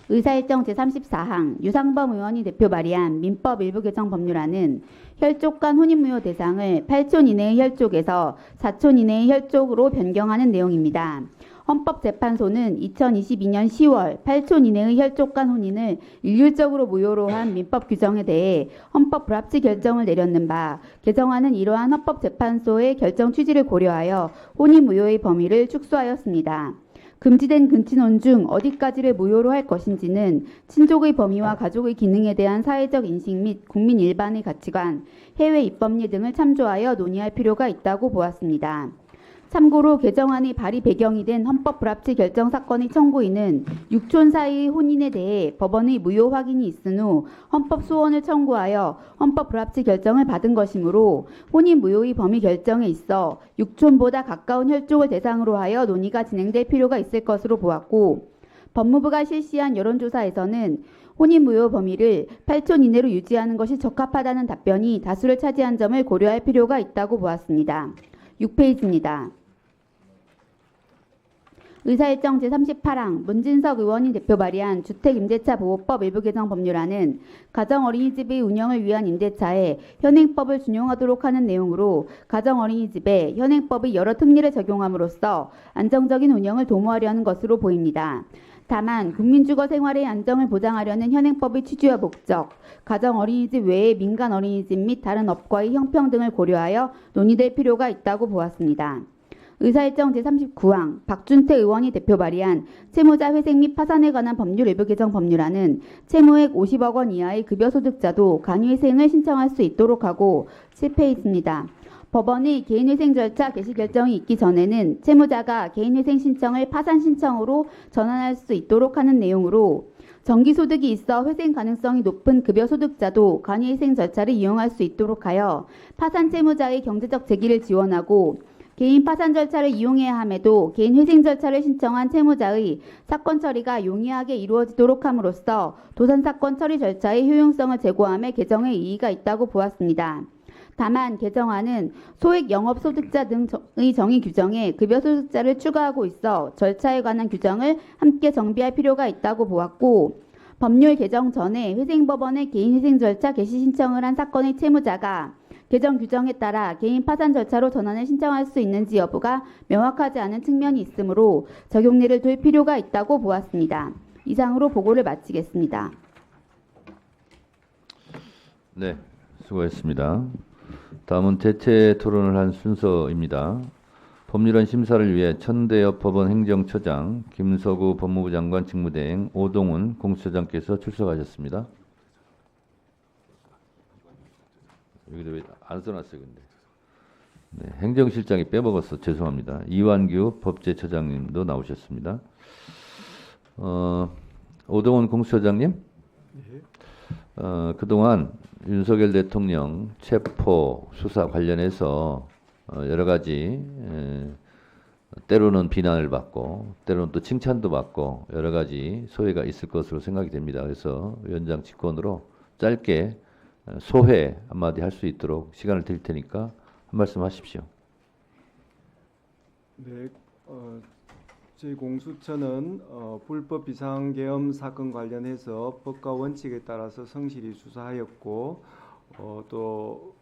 의사 일정 제34항 유상범 의원이 대표 발의한 민법 일부 개정 법률안은 혈족 간 혼인무효 대상을 8촌 이내의 혈족에서 4촌 이내의 혈족으로 변경하는 내용입니다. 헌법재판소는 2022년 10월 8촌 이내의 혈족 간 혼인을 일률적으로 무효로 한 민법 규정에 대해 헌법 불합치 결정을 내렸는 바 개정안은 이러한 헌법재판소의 결정 취지를 고려하여 혼인 무효의 범위를 축소하였습니다. 금지된 근친혼 중 어디까지를 무효로 할 것인지는 친족의 범위와 가족의 기능에 대한 사회적 인식 및 국민 일반의 가치관, 해외 입법리 등을 참조하여 논의할 필요가 있다고 보았습니다. 참고로 개정안이 발의 배경이 된 헌법 불합치 결정 사건의 청구인은 6촌 사이의 혼인에 대해 법원의 무효 확인이 있은 후 헌법 소원을 청구하여 헌법 불합치 결정을 받은 것이므로 혼인 무효의 범위 결정에 있어 6촌보다 가까운 혈족을 대상으로 하여 논의가 진행될 필요가 있을 것으로 보았고, 법무부가 실시한 여론조사에서는 혼인 무효 범위를 8촌 이내로 유지하는 것이 적합하다는 답변이 다수를 차지한 점을 고려할 필요가 있다고 보았습니다. 6페이지입니다. 의사일정 제38항 문진석 의원이 대표 발의한 주택임대차보호법 일부 개정 법률안은 가정어린이집의 운영을 위한 임대차에 현행법을 준용하도록 하는 내용으로 가정어린이집에 현행법의 여러 특례를 적용함으로써 안정적인 운영을 도모하려는 것으로 보입니다. 다만 국민주거 생활의 안정을 보장하려는 현행법의 취지와 목적, 가정어린이집 외의 민간어린이집 및 다른 업과의 형평 등을 고려하여 논의될 필요가 있다고 보았습니다. 의사일정 제39항 박준태 의원이 대표 발의한 채무자 회생 및 파산에 관한 법률 일부 개정 법률안은 채무액 50억 원 이하의 급여소득자도 간이회생을 신청할 수 있도록 하고, 7페이지입니다. 법원의 개인회생 절차 개시 결정이 있기 전에는 채무자가 개인회생 신청을 파산 신청으로 전환할 수 있도록 하는 내용으로 정기소득이 있어 회생 가능성이 높은 급여소득자도 간이회생 절차를 이용할 수 있도록 하여 파산 채무자의 경제적 재기를 지원하고, 개인 파산 절차를 이용해야 함에도 개인 회생 절차를 신청한 채무자의 사건 처리가 용이하게 이루어지도록 함으로써 도산 사건 처리 절차의 효용성을 제고함에 개정의 이의가 있다고 보았습니다. 다만 개정안은 소액 영업소득자 등의 정의 규정에 급여소득자를 추가하고 있어 절차에 관한 규정을 함께 정비할 필요가 있다고 보았고, 법률 개정 전에 회생법원에 개인회생 절차 개시 신청을 한 사건의 채무자가 개정 규정에 따라 개인 파산 절차로 전환을 신청할 수 있는지 여부가 명확하지 않은 측면이 있으므로 적용례를 둘 필요가 있다고 보았습니다. 이상으로 보고를 마치겠습니다. 네, 수고했습니다. 다음은 대체 토론을 한 순서입니다. 법률안 심사를 위해 천대엽 법원 행정처장, 김서구 법무부 장관 직무대행, 오동훈 공수처장께서 출석하셨습니다. 여기도 왜 안 써놨어요, 근데. 네, 행정실장이 빼먹어서 죄송합니다. 이완규 법제처장님도 나오셨습니다. 오동훈 공수처장님, 그동안 윤석열 대통령 체포 수사 관련해서 여러 가지 때로는 비난을 받고 때로는 또 칭찬도 받고 여러 가지 소회가 있을 것으로 생각이 됩니다. 그래서 위원장 직권으로 짧게 소회 한마디 할 수 있도록 시간을 드릴 테니까 한 말씀 하십시오. 네, 저희 공수처는 불법 비상계엄 사건 관련해서 법과 원칙에 따라서 성실히 수사하였고 또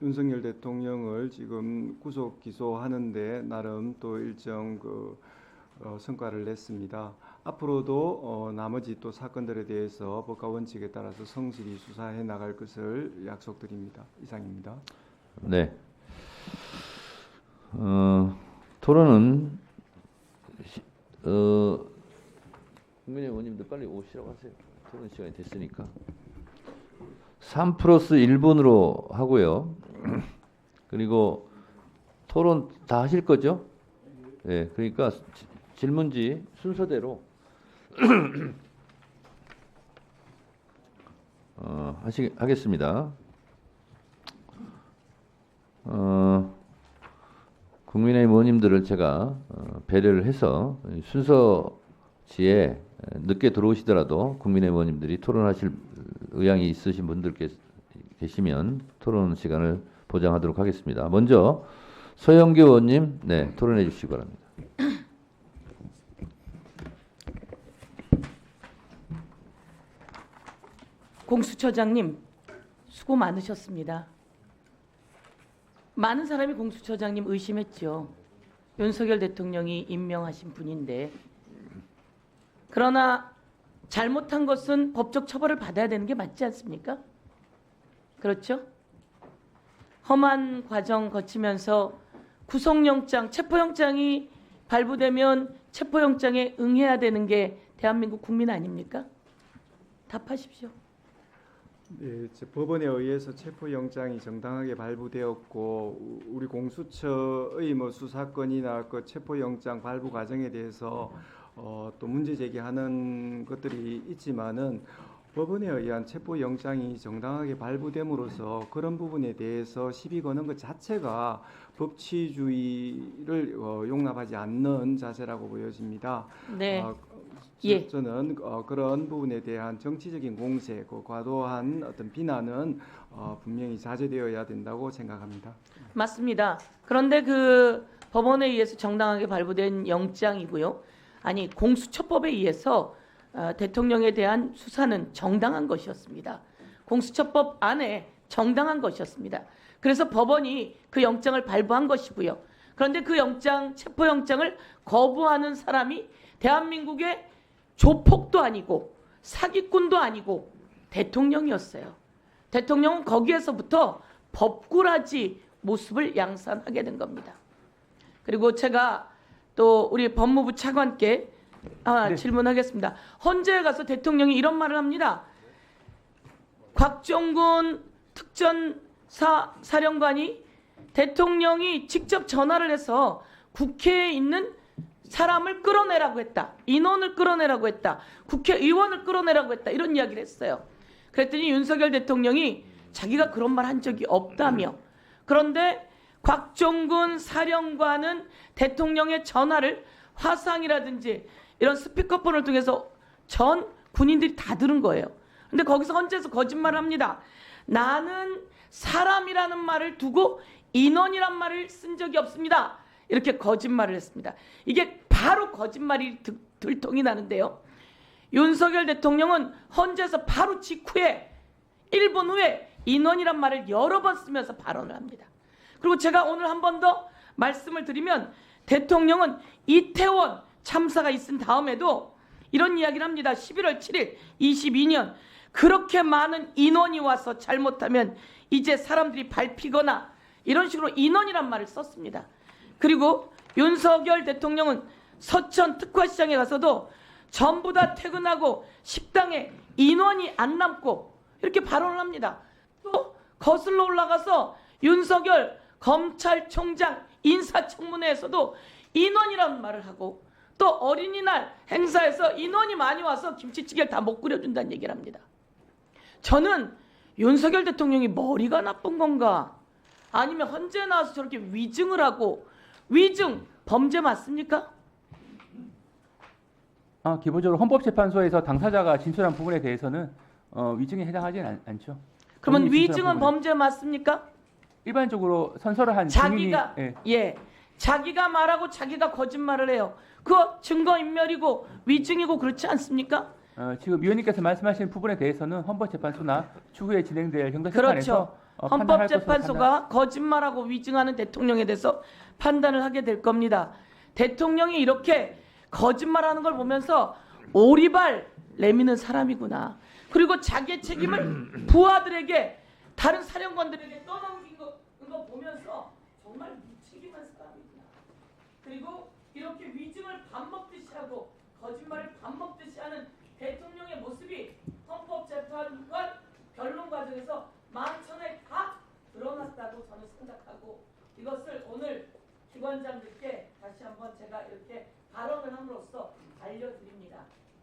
윤석열 대통령을 지금 구속 기소하는데 나름 또 일정 성과를 냈습니다. 앞으로도 나머지 또 사건들에 대해서 법과 원칙에 따라서 성실히 수사해 나갈 것을 약속드립니다. 이상입니다. 네. 토론은 국민의 의원님들 빨리 오시라고 하세요. 토론 시간이 됐으니까. 3+1분으로 하고요. 그리고 토론 다 하실 거죠? 네, 그러니까 질문지 순서대로 하겠습니다. 국민의힘 의원님들을 제가 배려를 해서 순서지에 늦게 들어오시더라도 국민의힘 의원님들이 토론하실 의향이 있으신 분들 계시면 토론 시간을 보장하도록 하겠습니다. 먼저 서영교 의원님, 네, 토론해 주시기 바랍니다. 공수처장님 수고 많으셨습니다. 많은 사람이 공수처장님 의심했죠. 윤석열 대통령이 임명하신 분인데, 그러나 잘못한 것은 법적 처벌을 받아야 되는 게 맞지 않습니까? 그렇죠? 험한 과정 거치면서 구속영장, 체포영장이 발부되면 체포영장에 응해야 되는 게 대한민국 국민 아닙니까? 답하십시오. 네, 법원에 의해서 체포영장이 정당하게 발부되었고 우리 공수처의 수사건이나 그 체포영장 발부 과정에 대해서 또 문제 제기하는 것들이 있지만은 법원에 의한 체포영장이 정당하게 발부됨으로써 그런 부분에 대해서 시비 거는 것 자체가 법치주의를 용납하지 않는 자세라고 보여집니다. 네. 예. 저는 그런 부분에 대한 정치적인 공세, 과도한 어떤 비난은 분명히 자제되어야 된다고 생각합니다. 맞습니다. 그런데 그 법원에 의해서 정당하게 발부된 영장이고요. 아니, 공수처법에 의해서 대통령에 대한 수사는 정당한 것이었습니다. 공수처법 안에 정당한 것이었습니다. 그래서 법원이 그 영장을 발부한 것이고요. 그런데 그 영장, 체포영장을 거부하는 사람이 대한민국의 조폭도 아니고 사기꾼도 아니고 대통령이었어요. 대통령은 거기에서부터 법꾸라지 모습을 양산하게 된 겁니다. 그리고 제가 또 우리 법무부 차관께 질문하겠습니다. 헌재에 가서 대통령이 이런 말을 합니다. 곽종군 특전사령관이 대통령이 직접 전화를 해서 국회에 있는 사람을 끌어내라고 했다. 인원을 끌어내라고 했다. 국회의원을 끌어내라고 했다. 이런 이야기를 했어요. 그랬더니 윤석열 대통령이 자기가 그런 말 한 적이 없다며. 그런데 곽종군 사령관은 대통령의 전화를 화상이라든지 이런 스피커폰을 통해서 전 군인들이 다 들은 거예요. 근데 거기서 헌재에서 거짓말을 합니다. 나는 사람이라는 말을 두고 인원이란 말을 쓴 적이 없습니다. 이렇게 거짓말을 했습니다. 이게 바로 거짓말이 들통이 나는데요. 윤석열 대통령은 헌재에서 바로 직후에 1분 후에 인원이란 말을 여러 번 쓰면서 발언을 합니다. 그리고 제가 오늘 한 번 더 말씀을 드리면 대통령은 이태원 참사가 있은 다음에도 이런 이야기를 합니다. 11월 7일 22년 그렇게 많은 인원이 와서 잘못하면 이제 사람들이 밟히거나 이런 식으로 인원이란 말을 썼습니다. 그리고 윤석열 대통령은 서천 특화시장에 가서도 전부 다 퇴근하고 식당에 인원이 안 남고 이렇게 발언을 합니다. 또 거슬러 올라가서 윤석열 검찰총장 인사청문회에서도 인원이라는 말을 하고 또 어린이날 행사에서 인원이 많이 와서 김치찌개를 다 못 끓여준다는 얘기를 합니다. 저는 윤석열 대통령이 머리가 나쁜 건가 아니면 헌재에 나와서 저렇게 위증을 하고 위증 범죄 맞습니까? 기본적으로 헌법재판소에서 당사자가 진술한 부분에 대해서는 위증에 해당하지는 않죠. 그러면 위증은 범죄 맞습니까? 일반적으로 선서를 한 자기가 증인이, 예, 자기가 말하고 자기가 거짓말을 해요. 그거 증거인멸이고 위증이고 그렇지 않습니까? 지금 위원님께서 말씀하신 부분에 대해서는 헌법재판소나 추후에 진행될 형사재판에서 그렇죠. 헌법재판소가 거짓말하고 위증하는 대통령에 대해서 판단을 하게 될 겁니다. 대통령이 이렇게 거짓말하는 걸 보면서 오리발 내미는 사람이구나. 그리고 자기의 책임을 부하들에게 다른 사령관들에게 떠넘긴 거 보면서 정말 무책임한 사람이구나. 그리고 이렇게 위증을 밥 먹듯이 하고 거짓말을 밥 먹듯이 하는 대통령의 모습이 헌법재판관 변론 과정에서 만천에 다 드러났다고 저는 생각하고 이것을 오늘 기관장들께 다시 한번 제가 이렇게 발언을 함으로써 알려드립니다.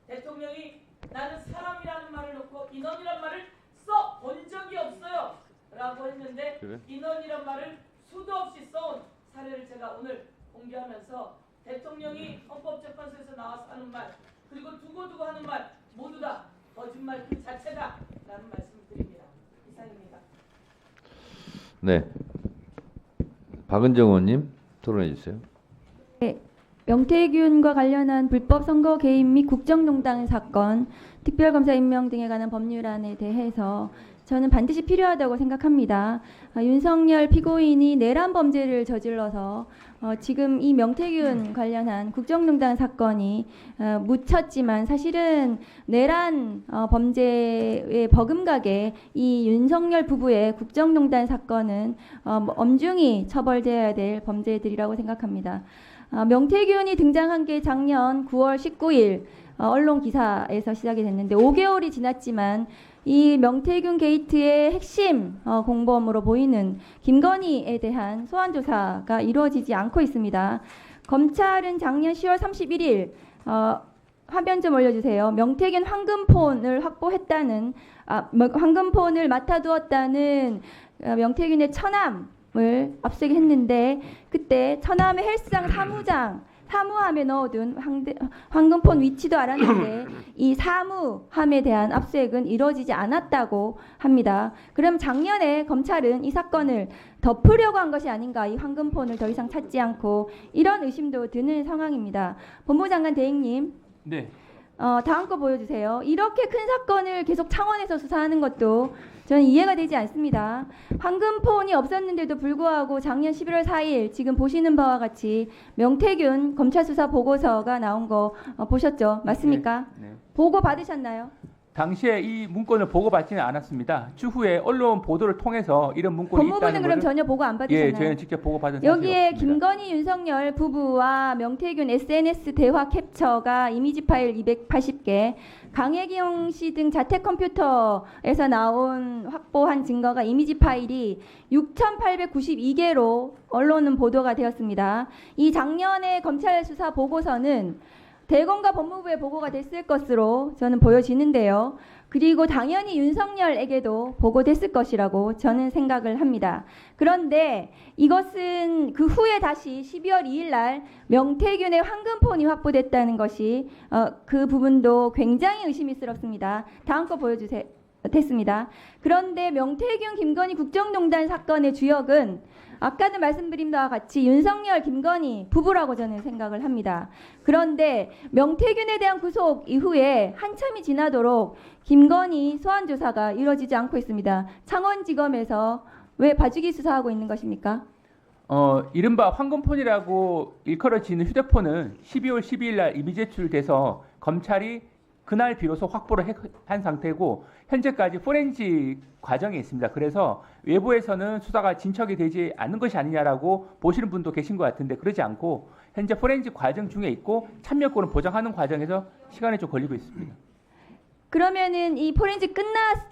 대통령이 나는 사람이라는 말을 놓고 인원이란 말을 써본 적이 없어요 라고 했는데 그래? 인원이란 말을 수도 없이 써온 사례를 제가 오늘 공개하면서 대통령이 헌법재판소에서 나와서 하는 말 그리고 두고두고 하는 말 모두 다 거짓말 그 자체다 라는 말씀을 드립니다. 이상입니다. 네. 박은정 의원님 토론해 주세요. 명태균과 관련한 불법 선거 개입 및 국정농단 사건, 특별검사 임명 등에 관한 법률안에 대해서 저는 반드시 필요하다고 생각합니다. 윤석열 피고인이 내란 범죄를 저질러서 지금 이 명태균 관련한 국정농단 사건이 묻혔지만 사실은 내란 범죄에 버금가게 이 윤석열 부부의 국정농단 사건은 엄중히 처벌되어야 될 범죄들이라고 생각합니다. 명태균이 등장한 게 작년 9월 19일 언론 기사에서 시작이 됐는데 5개월이 지났지만 이 명태균 게이트의 핵심 공범으로 보이는 김건희에 대한 소환 조사가 이루어지지 않고 있습니다. 검찰은 작년 10월 31일 화면 좀 올려주세요. 명태균 황금폰을 확보했다는 황금폰을 맡아두었다는 명태균의 처남을 압수하게 했는데 그때 처남의 헬스장 사무함에 넣어둔 황금폰 위치도 알았는데 이 사무함에 대한 압수수색은 이루어지지 않았다고 합니다. 그럼 작년에 검찰은 이 사건을 덮으려고 한 것이 아닌가, 이 황금폰을 더 이상 찾지 않고 이런 의심도 드는 상황입니다. 법무장관 대행님, 네. 다음 거 보여주세요. 이렇게 큰 사건을 계속 창원에서 수사하는 것도 저는 이해가 되지 않습니다. 황금폰이 없었는데도 불구하고 작년 11월 4일 지금 보시는 바와 같이 명태균 검찰 수사 보고서가 나온 거 보셨죠? 맞습니까? 네. 보고 받으셨나요? 당시에 이 문건을 보고받지는 않았습니다. 추후에 언론 보도를 통해서 이런 문건이 법무부는 있다는 그럼 것을 전혀 보고 안 받으셨나요? 예, 저희는 직접 보고받은 사실이 여기에 없습니다. 김건희, 윤석열 부부와 명태균 SNS 대화 캡처가 이미지 파일 280개, 강혜경 씨 등 자택 컴퓨터에서 나온 확보한 증거가 이미지 파일이 6,892개로 언론은 보도가 되었습니다. 이 작년의 검찰 수사 보고서는 대검과 법무부에 보고가 됐을 것으로 저는 보여지는데요. 그리고 당연히 윤석열에게도 보고됐을 것이라고 저는 생각을 합니다. 그런데 이것은 그 후에 다시 12월 2일 날 명태균의 황금폰이 확보됐다는 것이 그 부분도 굉장히 의심스럽습니다. 다음 거 보여주세요. 됐습니다. 그런데 명태균, 김건희 국정농단 사건의 주역은 아까도 말씀드린 바와 같이 윤석열, 김건희 부부라고 저는 생각을 합니다. 그런데 명태균에 대한 구속 이후에 한참이 지나도록 김건희 소환 조사가 이루어지지 않고 있습니다. 창원지검에서 왜 봐주기 수사하고 있는 것입니까? 이른바 황금폰이라고 일컬어지는 휴대폰은 12월 12일 날 이미 제출돼서 검찰이 그날 비로소 확보를 한 상태고 현재까지 포렌식 과정에 있습니다. 그래서 외부에서는 수사가 진척이 되지 않는 것이 아니냐라고 보시는 분도 계신 것 같은데 그러지 않고 현재 포렌식 과정 중에 있고 참여권을 보장하는 과정에서 시간이 좀 걸리고 있습니다. 그러면은 이 포렌식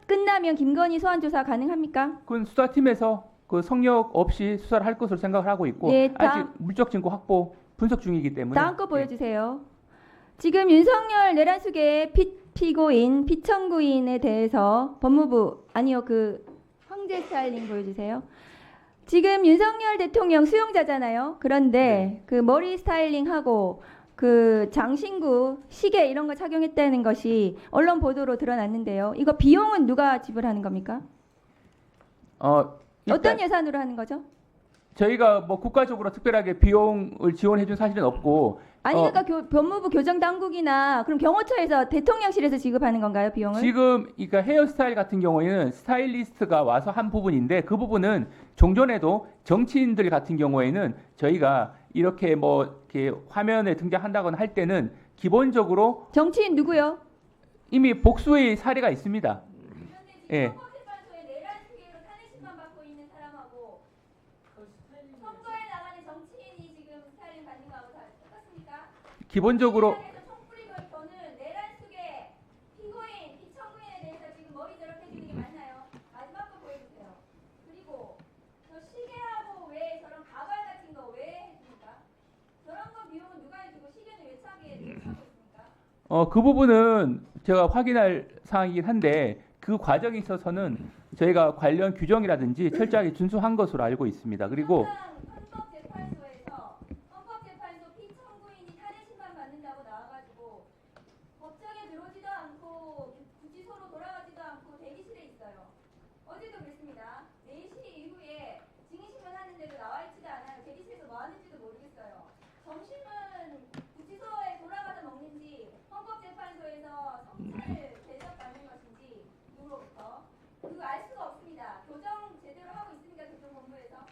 끝나면 김건희 소환 조사 가능합니까? 그건 수사팀에서 그 성역 없이 수사를 할 것으로 생각을 하고 있고 예, 아직 물적 증거 확보 분석 중이기 때문에 다음 거 보여주세요. 지금 윤석열 내란 수계 피고인, 피청구인에 대해서 법무부 그 황제 스타일링 보여주세요. 지금 윤석열 대통령 수용자잖아요. 그런데 그 머리 스타일링하고 그 장신구 시계 이런 거 착용했다는 것이 언론 보도로 드러났는데요. 이거 비용은 누가 지불하는 겁니까? 일단 어떤 예산으로 하는 거죠? 저희가 뭐 국가적으로 특별하게 비용을 지원해 준 사실은 없고 아니 그러니까 법무부 교정 당국이나 그럼 경호처에서 대통령실에서 지급하는 건가요 비용을? 지금 그러니까 헤어스타일 같은 경우에는 스타일리스트가 와서 한 부분인데 그 부분은 종전에도 정치인들 같은 경우에는 저희가 이렇게 뭐 이렇게 화면에 등장한다거나 할 때는 기본적으로 정치인 누구요? 이미 복수의 사례가 있습니다. 예. 기본적으로 그 부분은 제가 확인할 사항이긴 한데 그 과정에 있어서는 저희가 관련 규정이라든지 철저하게 준수한 것으로 알고 있습니다. 그리고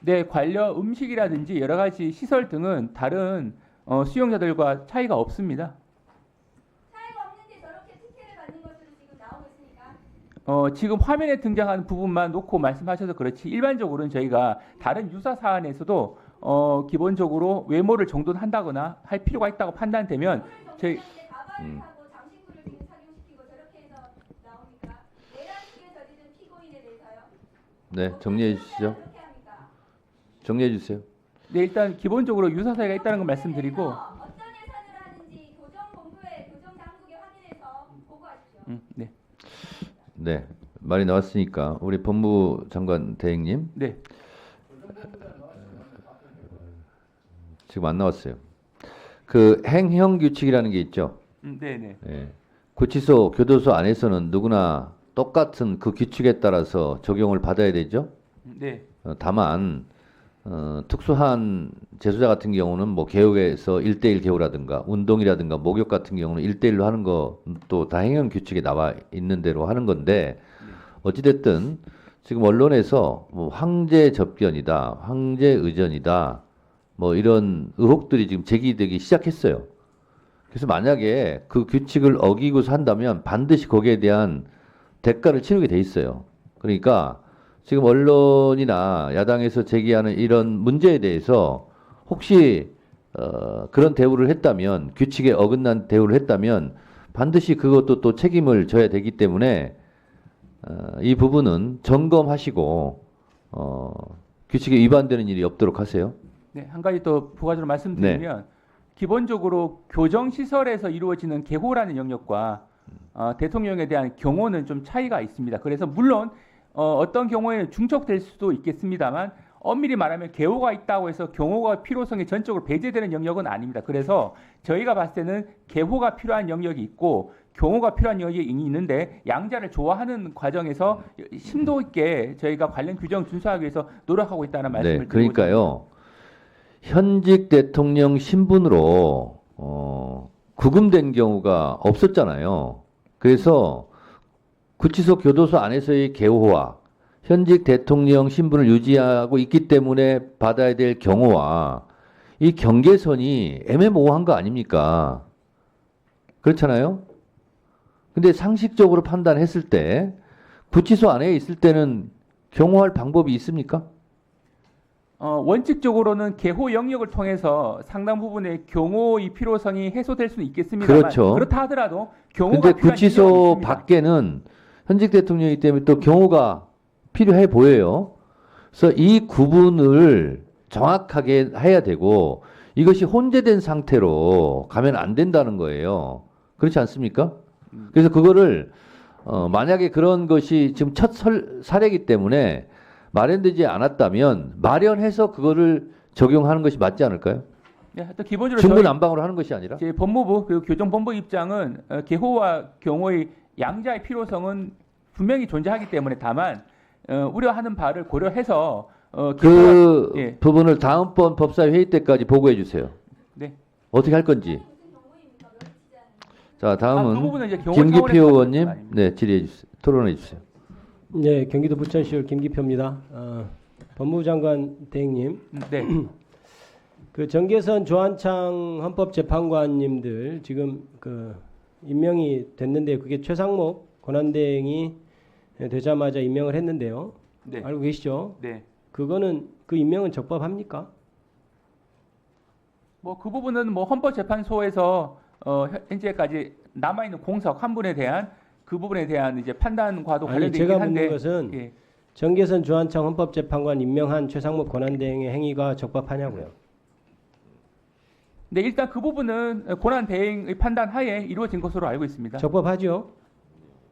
네, 관련 음식이라든지 여러 가지 시설 등은 다른 수용자들과 차이가 없습니다. 차이가 없는데 저렇게 특혜를 받는 것으로 지금 나오고 있습니까? 지금 화면에 등장하는 부분만 놓고 말씀하셔서 그렇지 일반적으로는 저희가 다른 유사 사안에서도 기본적으로 외모를 정돈한다거나 할 필요가 있다고 판단되면 저희 네, 정리해 주시죠. 정리해 주세요. 네, 일단 기본적으로 유사 사례가 있다는 걸 말씀드리고. 네. 네, 말이 나왔으니까 우리 법무부 장관 대행님. 네. 지금 안 나왔어요. 그 행형 규칙이라는 게 있죠. 네. 예. 구치소, 교도소 안에서는 누구나 똑같은 그 규칙에 따라서 적용을 받아야 되죠. 네. 다만 특수한 재소자 같은 경우는 뭐 개혁에서 1대1 개호라든가 운동이라든가 목욕 같은 경우는 1대1로 하는 것도 다 행정 규칙에 나와 있는 대로 하는 건데 어찌됐든 지금 언론에서 뭐 황제 접견이다, 황제 의전이다 뭐 이런 의혹들이 지금 제기되기 시작했어요. 그래서 만약에 그 규칙을 어기고서 한다면 반드시 거기에 대한 대가를 치르게 돼 있어요. 그러니까 지금 언론이나 야당에서 제기하는 이런 문제에 대해서 혹시 그런 대우를 했다면 규칙에 어긋난 대우를 했다면 반드시 그것도 또 책임을 져야 되기 때문에 이 부분은 점검하시고 규칙에 위반되는 일이 없도록 하세요. 네, 한 가지 또 부가적으로 말씀드리면 기본적으로 교정시설에서 이루어지는 개호라는 영역과 대통령에 대한 경호는 좀 차이가 있습니다. 그래서 물론 어떤 경우에는 중첩될 수도 있겠습니다만 엄밀히 말하면 개호가 있다고 해서 경호가 필요성이 전적으로 배제되는 영역은 아닙니다. 그래서 저희가 봤을 때는 개호가 필요한 영역이 있고 경호가 필요한 영역이 있는데 양자를 조화하는 과정에서 심도 있게 저희가 관련 규정 준수하기 위해서 노력하고 있다는 말씀을 드리고 그러니까요. 현직 대통령 신분으로 구금된 경우가 없었잖아요. 그래서 구치소 교도소 안에서의 개호와 현직 대통령 신분을 유지하고 있기 때문에 받아야 될 경호와 이 경계선이 애매모호한 거 아닙니까? 그렇잖아요? 근데 상식적으로 판단했을 때 구치소 안에 있을 때는 경호할 방법이 있습니까? 원칙적으로는 개호 영역을 통해서 상당 부분의 경호의 필요성이 해소될 수는 있겠습니다만 그렇죠. 그렇다 하더라도 경호가 근데 필요한 구치소 영역이 있습니다. 밖에는 현직 대통령이기 때문에 또 경호가 필요해 보여요. 그래서 이 구분을 정확하게 해야 되고 이것이 혼재된 상태로 가면 안 된다는 거예요. 그렇지 않습니까? 그래서 그거를 만약에 그런 것이 지금 첫 사례이기 때문에 마련되지 않았다면 마련해서 그거를 적용하는 것이 맞지 않을까요? 네, 또 기본적으로 중구난방으로 하는 것이 아니라 제 법무부 그리고 교정본부 입장은 개호와 경호의 양자의 필요성은 분명히 존재하기 때문에 다만 우려하는 바를 고려해서 그 예. 부분을 다음번 법사위 회의 때까지 보고해 주세요. 네. 어떻게 할 건지. 자, 그 다음은 부분은 이제 경호 김기표 차원에서 의원님, 아닙니다. 네, 질의해 주세요. 토론해 주세요. 네, 경기도 부천시의원 김기표입니다. 법무부 장관 대행님, 네. 그 정계선 조한창 헌법재판관님들 지금 그 임명이 됐는데 그게 최상목 권한대행이 되자마자 임명을 했는데요. 네. 알고 계시죠? 네. 그거는 그 임명은 적법합니까? 뭐 그 부분은 뭐 헌법재판소에서 현재까지 남아 있는 공석 한 분에 대한 그 부분에 대한 이제 판단과도 아니 관련되어 제가 있긴 한데 묻는 것은 예. 정계선 조한창 헌법재판관 임명한 최상목 권한대행의 행위가 적법하냐고요. 네, 일단 그 부분은 권한 대행의 판단 하에 이루어진 것으로 알고 있습니다. 적법하죠?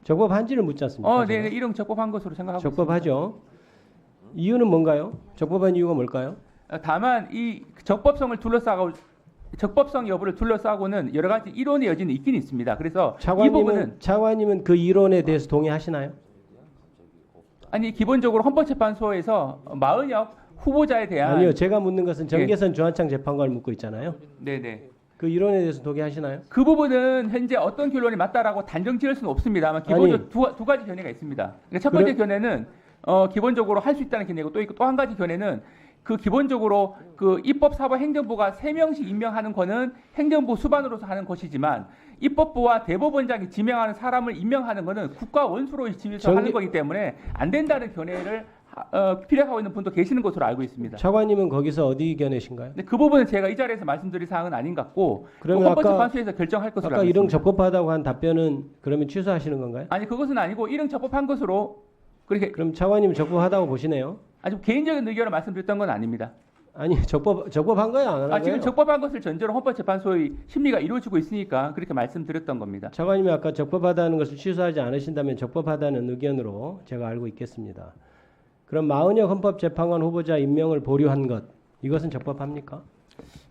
적법한지를 묻지 않습니까? 네, 제가? 네, 이런 적법한 것으로 생각하고 적법하죠. 이유는 뭔가요? 적법한 이유가 뭘까요? 있습니다. 다만 이 적법성을 둘러싸고 적법성 여부를 둘러싸고는 여러 가지 이론의 여지는 있긴 있습니다. 그래서 이 부분은 차관님은 그 이론에 대해서 동의하시나요? 아니 기본적으로 헌법재판소에서 마은혁 후보자에 대한 아니요, 제가 묻는 것은 정계선 조한창 재판관을 묻고 있잖아요. 네네. 그 이론에 대해서 동의하시나요? 그 부분은 현재 어떤 결론이 맞다라고 단정 지을 수는 없습니다만 기본적으로 두 가지 견해가 있습니다. 그러니까 첫 번째 견해는 기본적으로 할 수 있다는 견해고 또 있고 또 한 가지 견해는 그 기본적으로 그 입법, 사법, 행정부가 3명씩 임명하는 거는 행정부 수반으로서 하는 것이지만 입법부와 대법원장이 지명하는 사람을 임명하는 거는 국가 원수로 지위에서 하는 거기 때문에 안 된다는 견해를 피력하고 있는 분도 계시는 것으로 알고 있습니다. 차관님은 거기서 어디 견해신가요? 근데 그 부분은 제가 이 자리에서 말씀드릴 사항은 아닌 것 같고 그러면 헌법재판소에서 결정할 것으로 아까 알고 이런 있습니다. 적법하다고 한 답변은 그러면 취소하시는 건가요? 아니 그것은 아니고 이런 적법한 것으로 그렇게 그럼 차관님 적법하다고 보시네요. 아주 개인적인 의견을 말씀드렸던 건 아닙니다. 아니 적법한 거예요, 안 한 거예요? 지금 적법한 것을 전제로 헌법재판소의 심리가 이루어지고 있으니까 그렇게 말씀드렸던 겁니다. 차관님이 아까 적법하다는 것을 취소하지 않으신다면 적법하다는 의견으로 제가 알고 있겠습니다. 그럼 마은혁 헌법재판관 후보자 임명을 보류한 것 이것은 적법합니까?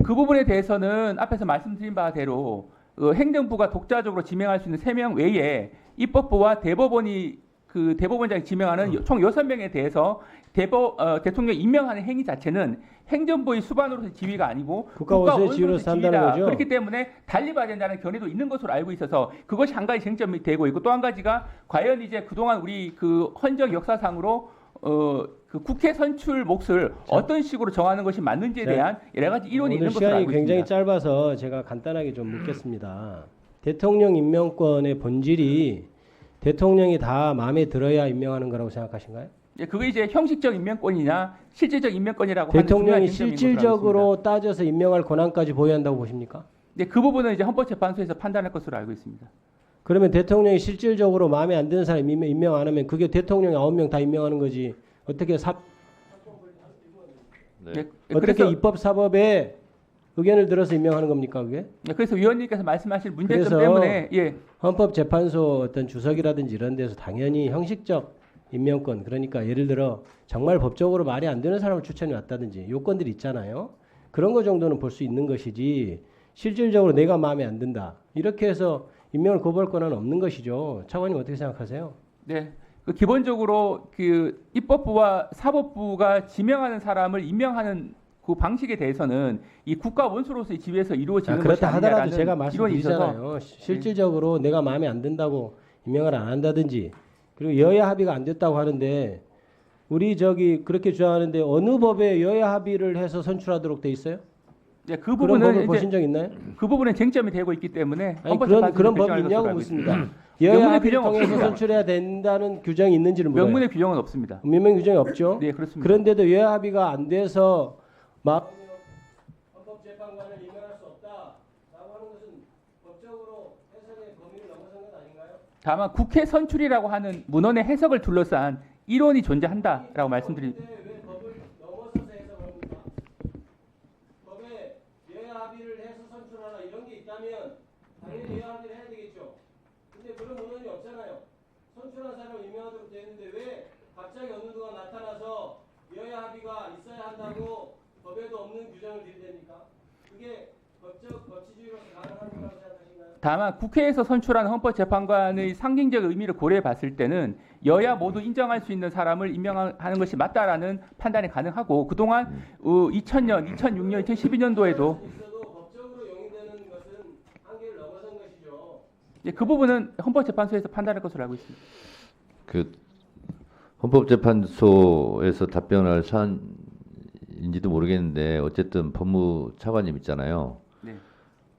그 부분에 대해서는 앞에서 말씀드린 바대로 행정부가 독자적으로 지명할 수 있는 3명 외에 입법부와 대법원이 그 대법원장이 지명하는 총 6명에 대해서 대통령 임명하는 행위 자체는 행정부의 수반으로서의 지위가 아니고 국가 원수의 지위로서 한다는 거죠. 그렇기 때문에 달리 봐야 된다는 견해도 있는 것으로 알고 있어서 그것이 한 가지 쟁점이 되고 있고 또 한 가지가 과연 이제 그동안 우리 그 헌정 역사상으로 그 국회 선출 몫을 어떤 식으로 정하는 것이 맞는지에 대한 여러 가지 이론이 있는 것으로 시간이 알고 굉장히 있습니다. 짧아서 제가 간단하게 좀 묻겠습니다. 대통령 임명권의 본질이 대통령이 다 마음에 들어야 임명하는 거라고 생각하신가요? 예, 그게 이제 형식적 임명권이냐 실질적 임명권이라고 하는 대통령이 중요한 쟁점인 것으로 알고 있습니다. 실질적으로 따져서 임명할 권한까지 보유한다고 보십니까? 네, 그 부분은 이제 헌법재판소에서 판단할 것으로 알고 있습니다. 그러면 대통령이 실질적으로 마음에 안 드는 사람 임명 안 하면 그게 대통령이 9명 다 임명하는 거지. 어떻게 네. 어떻게 입법 사법에 의견을 들어서 임명하는 겁니까 그게? 네, 그래서 위원님께서 말씀하신 문제점 그래서 때문에 헌법재판소 어떤 주석이라든지 이런 데서 당연히 형식적 임명권 그러니까 예를 들어 정말 법적으로 말이 안 되는 사람을 추천해 왔다든지 요건들이 있잖아요. 그런 거 정도는 볼 수 있는 것이지 실질적으로 내가 마음에 안 든다 이렇게 해서 임명을 거부할 권한은 없는 것이죠. 차관님 어떻게 생각하세요? 네. 그 기본적으로 그 입법부와 사법부가 지명하는 사람을 임명하는 그 방식에 대해서는 이 국가 원수로서의 지위에서 이루어지는 것이 그렇다 하더라도 아니냐라는 제가 이론이 있어서 말씀드리잖아요. 실질적으로 내가 마음에 안 든다고 임명을 안 한다든지 그리고 여야 합의가 안 됐다고 하는데 우리 저기 그렇게 주장하는데 어느 법에 여야 합의를 해서 선출하도록 돼 있어요? 네, 그 그런 부분은 법을 보신 적 있나요? 그 부분은 쟁점이 되고 있기 때문에 아니 그런 헌법재판소에서 법이 결정할 있냐고 것으로 알고 묻습니다. 있습니다. 여야 명문의 합의를 규정 통해서 없습니다. 선출해야 된다는 규정이 있는지를 물어요. 명문의 규정은 없습니다. 명문 규정이 없죠. 네, 그렇습니다. 그런데도 여야 합의가 안 돼서 헌법재판관을 임명할 수 없다라고 하는 것은 법적으로 해석의 범위를 넘어선 것 아닌가요? 다만 국회 선출이라고 하는 문헌의 해석을 둘러싼 이론이 존재한다라고 말씀드립니다. 왜 법을 넘어서서 해석합니까? 법에 여야 합의를 해서 선출하라 이런 게 있다면 당연히 여야 합의를 해야 되겠죠. 근데 그런 문헌이 없잖아요. 선출한 사람을 임명하도록 되어 있는데 왜 갑자기 어느 누가 나타나서 여야 합의가 있어야 한다고 법에도 없는 규정을 들이댑니까? 그게 법치주의로서 가능한 거라고 생각하신가요? 다만 국회에서 선출한 헌법재판관의 상징적 의미를 고려해 봤을 때는 여야 모두 인정할 수 있는 사람을 임명하는 것이 맞다라는 판단이 가능하고 그동안 2000년, 2006년, 2012년도에도 그 부분은 헌법재판소에서 판단할 것으로 알고 있습니다. 그 헌법재판소에서 답변할 사안인지도 모르겠는데 어쨌든 법무차관님 있잖아요. 네.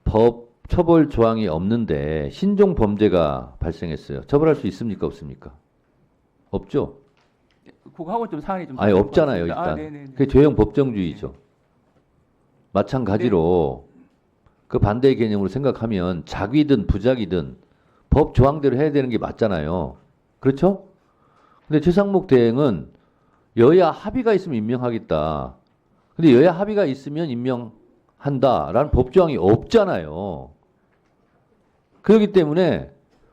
법 처벌 조항이 없는데 신종 범죄가 발생했어요. 처벌할 수 있습니까? 없습니까? 없죠. 그거하고 좀 사안이 좀 아니 다를 것 없잖아요. 같습니다. 일단 네네네. 그게 죄형 법정주의죠. 마찬가지로 그 반대의 개념으로 생각하면 작위든 부작위든 법 조항대로 해야 되는 게 맞잖아요. 그렇죠? 근데 최상목 대행은 여야 합의가 있으면 임명하겠다. 근데 여야 합의가 있으면 임명한다라는 법 조항이 없잖아요. 그렇기 때문에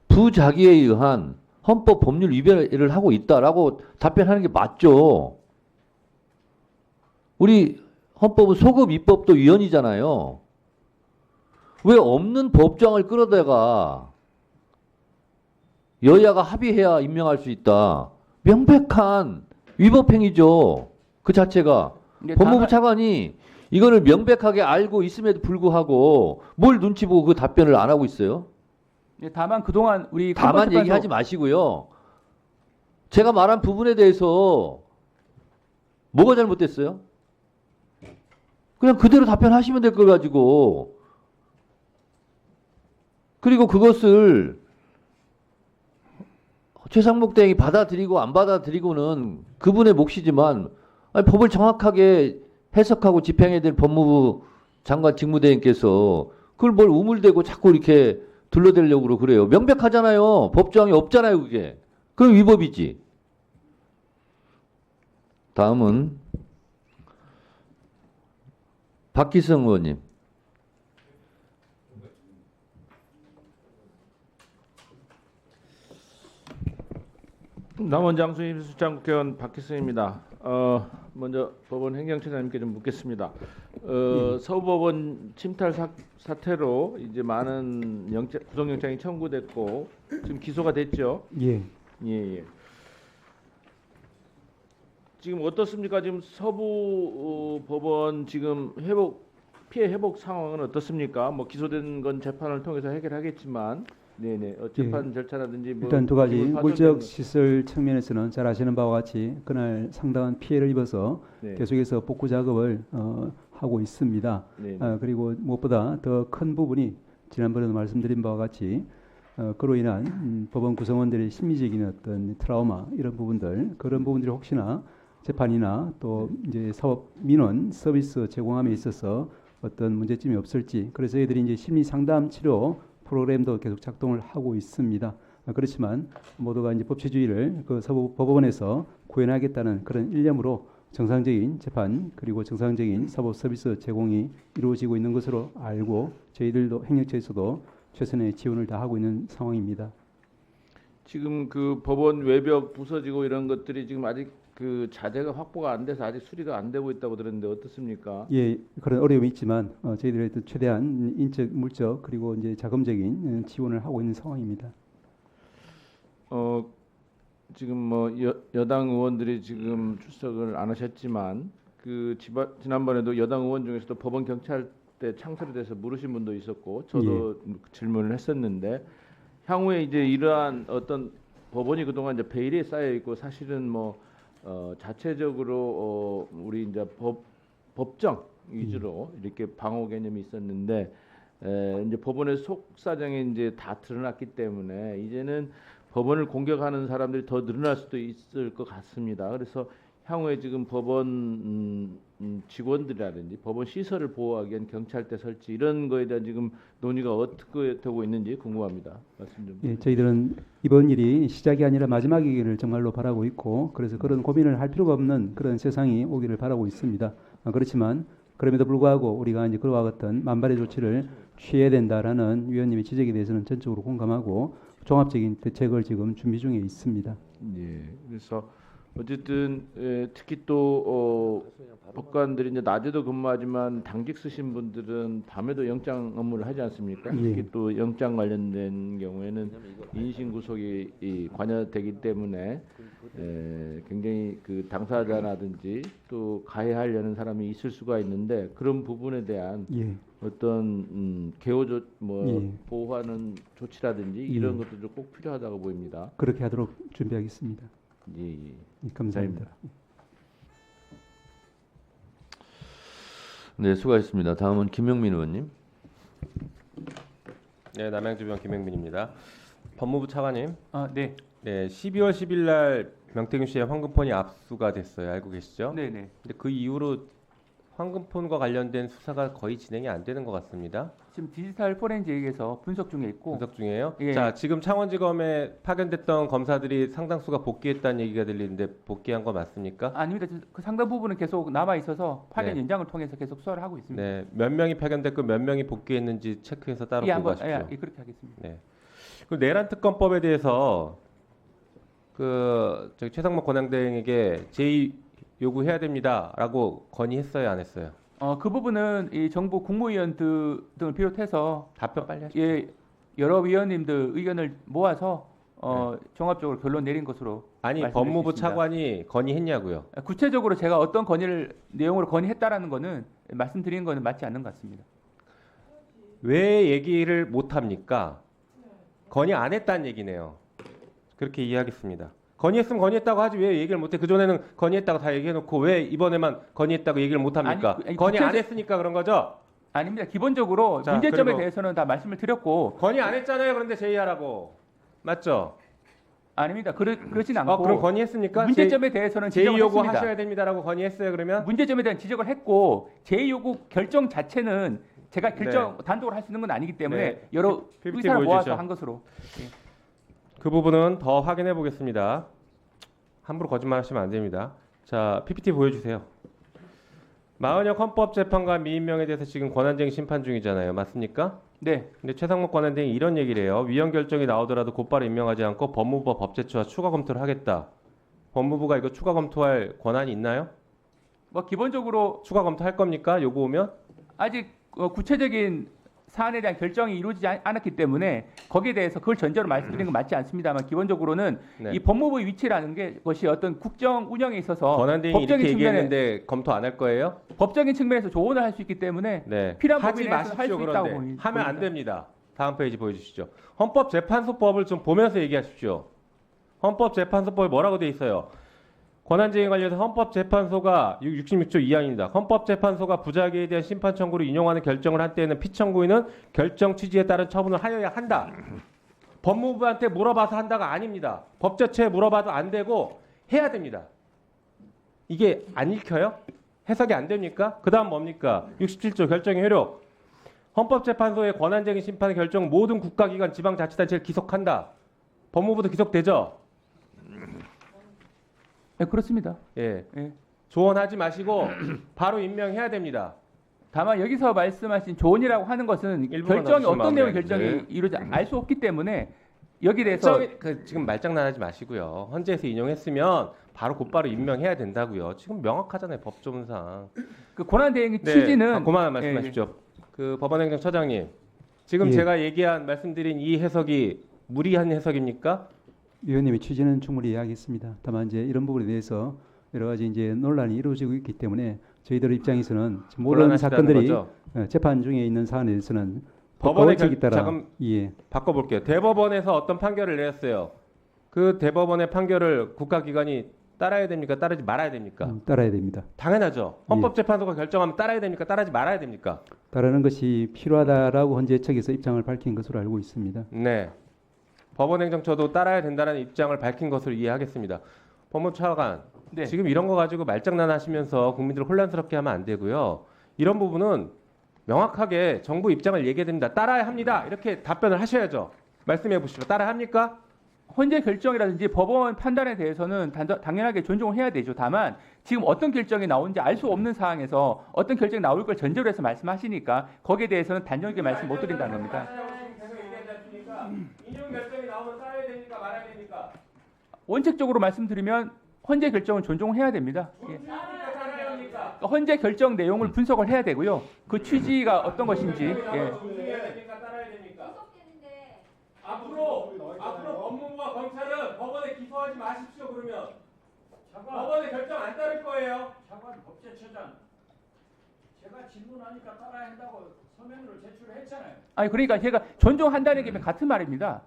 부작위에 의한 헌법 법률 위배를 하고 있다라고 답변하는 게 맞죠. 우리 헌법은 소급 입법도 위헌이잖아요. 왜 없는 법조항을 끌어다가 여야가 합의해야 임명할 수 있다. 명백한 위법행위죠. 그 자체가. 법무부 차관이 이거를 명백하게 알고 있음에도 불구하고 뭘 눈치 보고 그 답변을 안 하고 있어요? 다만 그동안 우리 다만 헌법재판소- 얘기하지 마시고요. 제가 말한 부분에 대해서 뭐가 잘못됐어요? 그냥 그대로 답변하시면 될 걸 가지고. 그리고 그것을 최상목 대행이 받아들이고 안 받아들이고는 그분의 몫이지만 아니, 법을 정확하게 해석하고 집행해야 될 법무부 장관 직무대행께서 그걸 뭘 우물대고 자꾸 이렇게 둘러대려고 그래요. 명백하잖아요. 법조항이 없잖아요. 그게. 그럼 위법이지. 다음은 박기성 의원님. 남원장 수임실장 국회의원 박희승입니다. 먼저 법원 행정처장님께 좀 묻겠습니다. 서부법원 침탈 사태로 이제 많은 구속영장이 청구됐고 지금 기소가 됐죠. 예. 예. 지금 어떻습니까? 지금 서부 법원 지금 피해 회복 상황은 어떻습니까? 뭐 기소된 건 재판을 통해서 해결하겠지만. 네네. 재판 절차라든지 뭐 일단 두 가지 물적 시설 측면에서는 잘 아시는 바와 같이 그날 상당한 피해를 입어서 계속해서 복구 작업을 하고 있습니다. 그리고 무엇보다 더 큰 부분이 지난번에도 말씀드린 바와 같이 그로 인한 법원 구성원들의 심리적인 어떤 트라우마 이런 부분들 그런 부분들이 혹시나 재판이나 또 이제 사업 민원 서비스 제공함에 있어서 어떤 문제점이 없을지 그래서 저희들이 이제 심리 상담 치료 프로그램도 계속 작동을 하고 있습니다. 그렇지만 모두가 이제 법치주의를 그 서부 법원에서 구현하겠다는 그런 일념으로 정상적인 재판 그리고 정상적인 사법 서비스 제공이 이루어지고 있는 것으로 알고 저희들도 행정처에서도 최선의 지원을 다하고 있는 상황입니다. 지금 그 법원 외벽 부서지고 이런 것들이 지금 아직 그 자재가 확보가 안 돼서 아직 수리가 안 되고 있다고 들었는데 어떻습니까? 예, 그런 어려움이 있지만 저희들이 최대한 인적, 물적 그리고 이제 자금적인 지원을 하고 있는 상황입니다. 지금 뭐 여당 의원들이 지금 출석을 안 하셨지만 그 지난번에도 여당 의원 중에서도 법원 경찰대 창설에 대해서 물으신 분도 있었고 저도 질문을 했었는데 향후에 이제 이러한 어떤 법원이 그동안 이제 베일에 쌓여 있고 사실은 뭐 자체적으로 우리 이제 법정 위주로 이렇게 방어 개념이 있었는데 이제 법원의 속사정이 이제 다 드러났기 때문에 이제는 법원을 공격하는 사람들이 더 늘어날 수도 있을 것 같습니다. 그래서 향후에 지금 법원 직원들이라든지 법원 시설을 보호하기 위한 경찰대 설치 이런 거에 대한 지금 논의가 어떻게 되고 있는지 궁금합니다. 말씀 좀. 예, 저희들은 이번 일이 시작이 아니라 마지막이기를 정말로 바라고 있고 그래서 그런 고민을 할 필요가 없는 그런 세상이 오기를 바라고 있습니다. 그렇지만 그럼에도 불구하고 우리가 이제 그와 같은 만발의 조치를 취해야 된다라는 위원님의 지적에 대해서는 전적으로 공감하고 종합적인 대책을 지금 준비 중에 있습니다. 예, 그래서 어쨌든 특히 또 법관들이 이제 낮에도 근무하지만 당직 쓰신 분들은 밤에도 영장 업무를 하지 않습니까? 예. 특히 또 영장 관련된 경우에는 인신 구속이 관여되기 때문에 굉장히 그 당사자라든지 또 가해하려는 사람이 있을 수가 있는데 그런 부분에 대한 예. 어떤 개호조 예. 보호하는 조치라든지 이런 것들도 꼭 필요하다고 보입니다. 그렇게 하도록 준비하겠습니다. 예, 예. 예, 감사합니다. 네, 수고하셨습니다. 다음은 김영민 의원님. 네, 남양주병 김영민입니다. 법무부 차관님. 네. 네, 12월 10일 날 명태균 씨의 황금폰이 압수가 됐어요. 알고 계시죠? 네, 네. 근데 그 이후로 황금폰과 관련된 수사가 거의 진행이 안 되는 것 같습니다. 지금 디지털 포렌식에서 분석 중에 있고. 분석 중이에요? 예. 자, 지금 창원지검에 파견됐던 검사들이 상당수가 복귀했다는 얘기가 들리는데 복귀한 거 맞습니까? 아닙니다. 그 상당 부분은 계속 남아 있어서 파견 네. 연장을 통해서 계속 수사를 하고 있습니다. 네, 몇 명이 파견됐고 몇 명이 복귀했는지 체크해서 따로 예, 보고 한번 가십시오. 예, 그렇게 하겠습니다. 네. 그 내란 특검법에 대해서 그 저기 최상목 권한대행에게 제의 요구해야 됩니다라고 건의했어요, 안 했어요? 그 부분은 이 정부 국무위원 등을 비롯해서 답변 빨리 하십시오. 예, 여러 위원님들 의견을 모아서 종합적으로 결론 내린 것으로 아니 말씀드릴 법무부 수 있습니다. 차관이 건의했냐고요? 구체적으로 제가 어떤 건의를 내용으로 건의했다라는 거는 말씀드린 거는 맞지 않는 것 같습니다. 왜 얘기를 못 합니까? 건의 안 했다는 얘기네요. 그렇게 이해하겠습니다. 건의했으면 건의했다고 하지 왜 얘기를 못해? 그 전에는 건의했다고 다 얘기해놓고 왜 이번에만 건의했다고 얘기를 못 합니까? 아니, 건의 안 했으니까 그런 거죠? 아닙니다. 기본적으로 자, 문제점에 그리고 대해서는 다 말씀을 드렸고 건의 안 했잖아요. 그런데 제의하라고 맞죠? 아닙니다. 그렇진 않고 그럼 건의했습니까? 문제점에 대해서는 제의 지적을 요구 했습니다. 하셔야 됩니다라고 건의했어요. 그러면 문제점에 대한 지적을 했고 제의 요구 결정 자체는 제가 결정 네. 단독으로 할 수 있는 건 아니기 때문에 네. 여러 PPT 의사를 모아서 보여주시죠. 한 것으로. 그 부분은 더 확인해 보겠습니다. 함부로 거짓말하시면 안 됩니다. 자, PPT 보여주세요. 마은혁 헌법재판관 미임명에 대해서 지금 권한쟁의 심판 중이잖아요. 맞습니까? 네. 근데 최상목 권한쟁이 이런 얘기를 해요. 위헌 결정이 나오더라도 곧바로 임명하지 않고 법무부와 법제처와 추가 검토를 하겠다. 법무부가 이거 추가 검토할 권한이 있나요? 뭐 기본적으로 추가 검토할 겁니까? 요구 오면? 아직 구체적인 사안에 대한 결정이 이루어지지 않았기 때문에 거기에 대해서 그걸 전제로 말씀드리는 건 맞지 않습니다만 기본적으로는 네. 이 법무부의 위치라는 것이 어떤 국정 운영에 있어서 권한쟁이 법적인 이렇게 측면에 얘기했는데 검토 안 할 거예요? 법적인 측면에서 조언을 할 수 있기 때문에 네. 필요한 하지 부분에 대해서 할수 마십시오. 있다고 그런데 봅니다. 하면 안 됩니다. 다음 페이지 보여주시죠. 헌법재판소법을 좀 보면서 얘기하십시오. 헌법재판소법에 뭐라고 돼 있어요? 권한쟁의 관련해서 헌법재판소가 66조 2항입니다. 헌법재판소가 부작위에 대한 심판 청구를 인용하는 결정을 할 때에는 피청구인은 결정 취지에 따른 처분을 하여야 한다. 법무부한테 물어봐서 한다가 아닙니다. 법제처에 물어봐도 안 되고 해야 됩니다. 이게 안 읽혀요? 해석이 안 됩니까? 그 다음 뭡니까? 67조 결정의 효력. 헌법재판소의 권한쟁의 심판의 결정 모든 국가기관 지방자치단체를 기속한다. 법무부도 기속되죠? 네, 그렇습니다. 예. 예. 조언하지 마시고 바로 임명해야 됩니다. 다만 여기서 말씀하신 조언이라고 하는 것은 일부만 결정이 넣어주시면 어떤 내용의 마무리하겠습니다. 결정이 이루어지 알 수 없기 때문에 여기에 대해서 지금 말장난하지 마시고요. 헌재에서 인용했으면 바로 곧바로 임명해야 된다고요. 지금 명확하잖아요. 법조문상. 그 권한대행의 네, 취지는 그만 말씀하십시오. 그 법원행정처장님, 지금 예. 제가 얘기한 말씀드린 이 해석이 무리한 해석입니까? 위원님의 취지는 충분히 이해하겠습니다. 다만 이제 이런 부분에 대해서 여러 가지 이제 논란이 이루어지고 있기 때문에 저희들 입장에서는 모든 곤란하시다는 사건들이 거죠? 재판 중에 있는 사안에 대해서는 법원의 법칙에 따라 잠깐 예. 바꿔볼게요. 대법원에서 어떤 판결을 내렸어요. 그 대법원의 판결을 국가기관이 따라야 됩니까? 따르지 말아야 됩니까? 따라야 됩니다. 당연하죠. 헌법재판소가 결정하면 따라야 됩니까? 따르지 말아야 됩니까? 따르는 것이 필요하다라고 헌재 측에서 입장을 밝힌 것으로 알고 있습니다. 네. 법원행정처도 따라야 된다는 입장을 밝힌 것으로 이해하겠습니다. 법무차관, 네. 지금 이런 거 가지고 말장난하시면서 국민들을 혼란스럽게 하면 안 되고요. 이런 부분은 명확하게 정부 입장을 얘기해야 됩니다. 따라야 합니다. 이렇게 답변을 하셔야죠. 말씀해 보시죠. 따라야 합니까? 헌재 결정이라든지 법원 판단에 대해서는 당연하게 존중을 해야 되죠. 다만 지금 어떤 결정이 나오는지 알 수 없는 상황에서 어떤 결정이 나올 걸 전제로 해서 말씀하시니까 거기에 대해서는 단정하게 말씀 못 드린다는 겁니다. 인용 결정이 나오면 따라야 됩니까? 말아야 됩니까? 원칙적으로 말씀드리면 헌재 결정은 존중해야 됩니다. 예. 헌재 결정 내용을 분석을 해야 되고요. 그 취지가 어떤 것인지. 예. 앞으로 법무부와 검찰은 법원에 기소하지 마십시오. 그러면 법원의 결정 안 따를 거예요. 장관 법제처장, 제가 질문하니까 따라야 한다고 서면으로 제출했잖아요. 아니 그러니까 제가 존중한다는 게 같은 말입니다.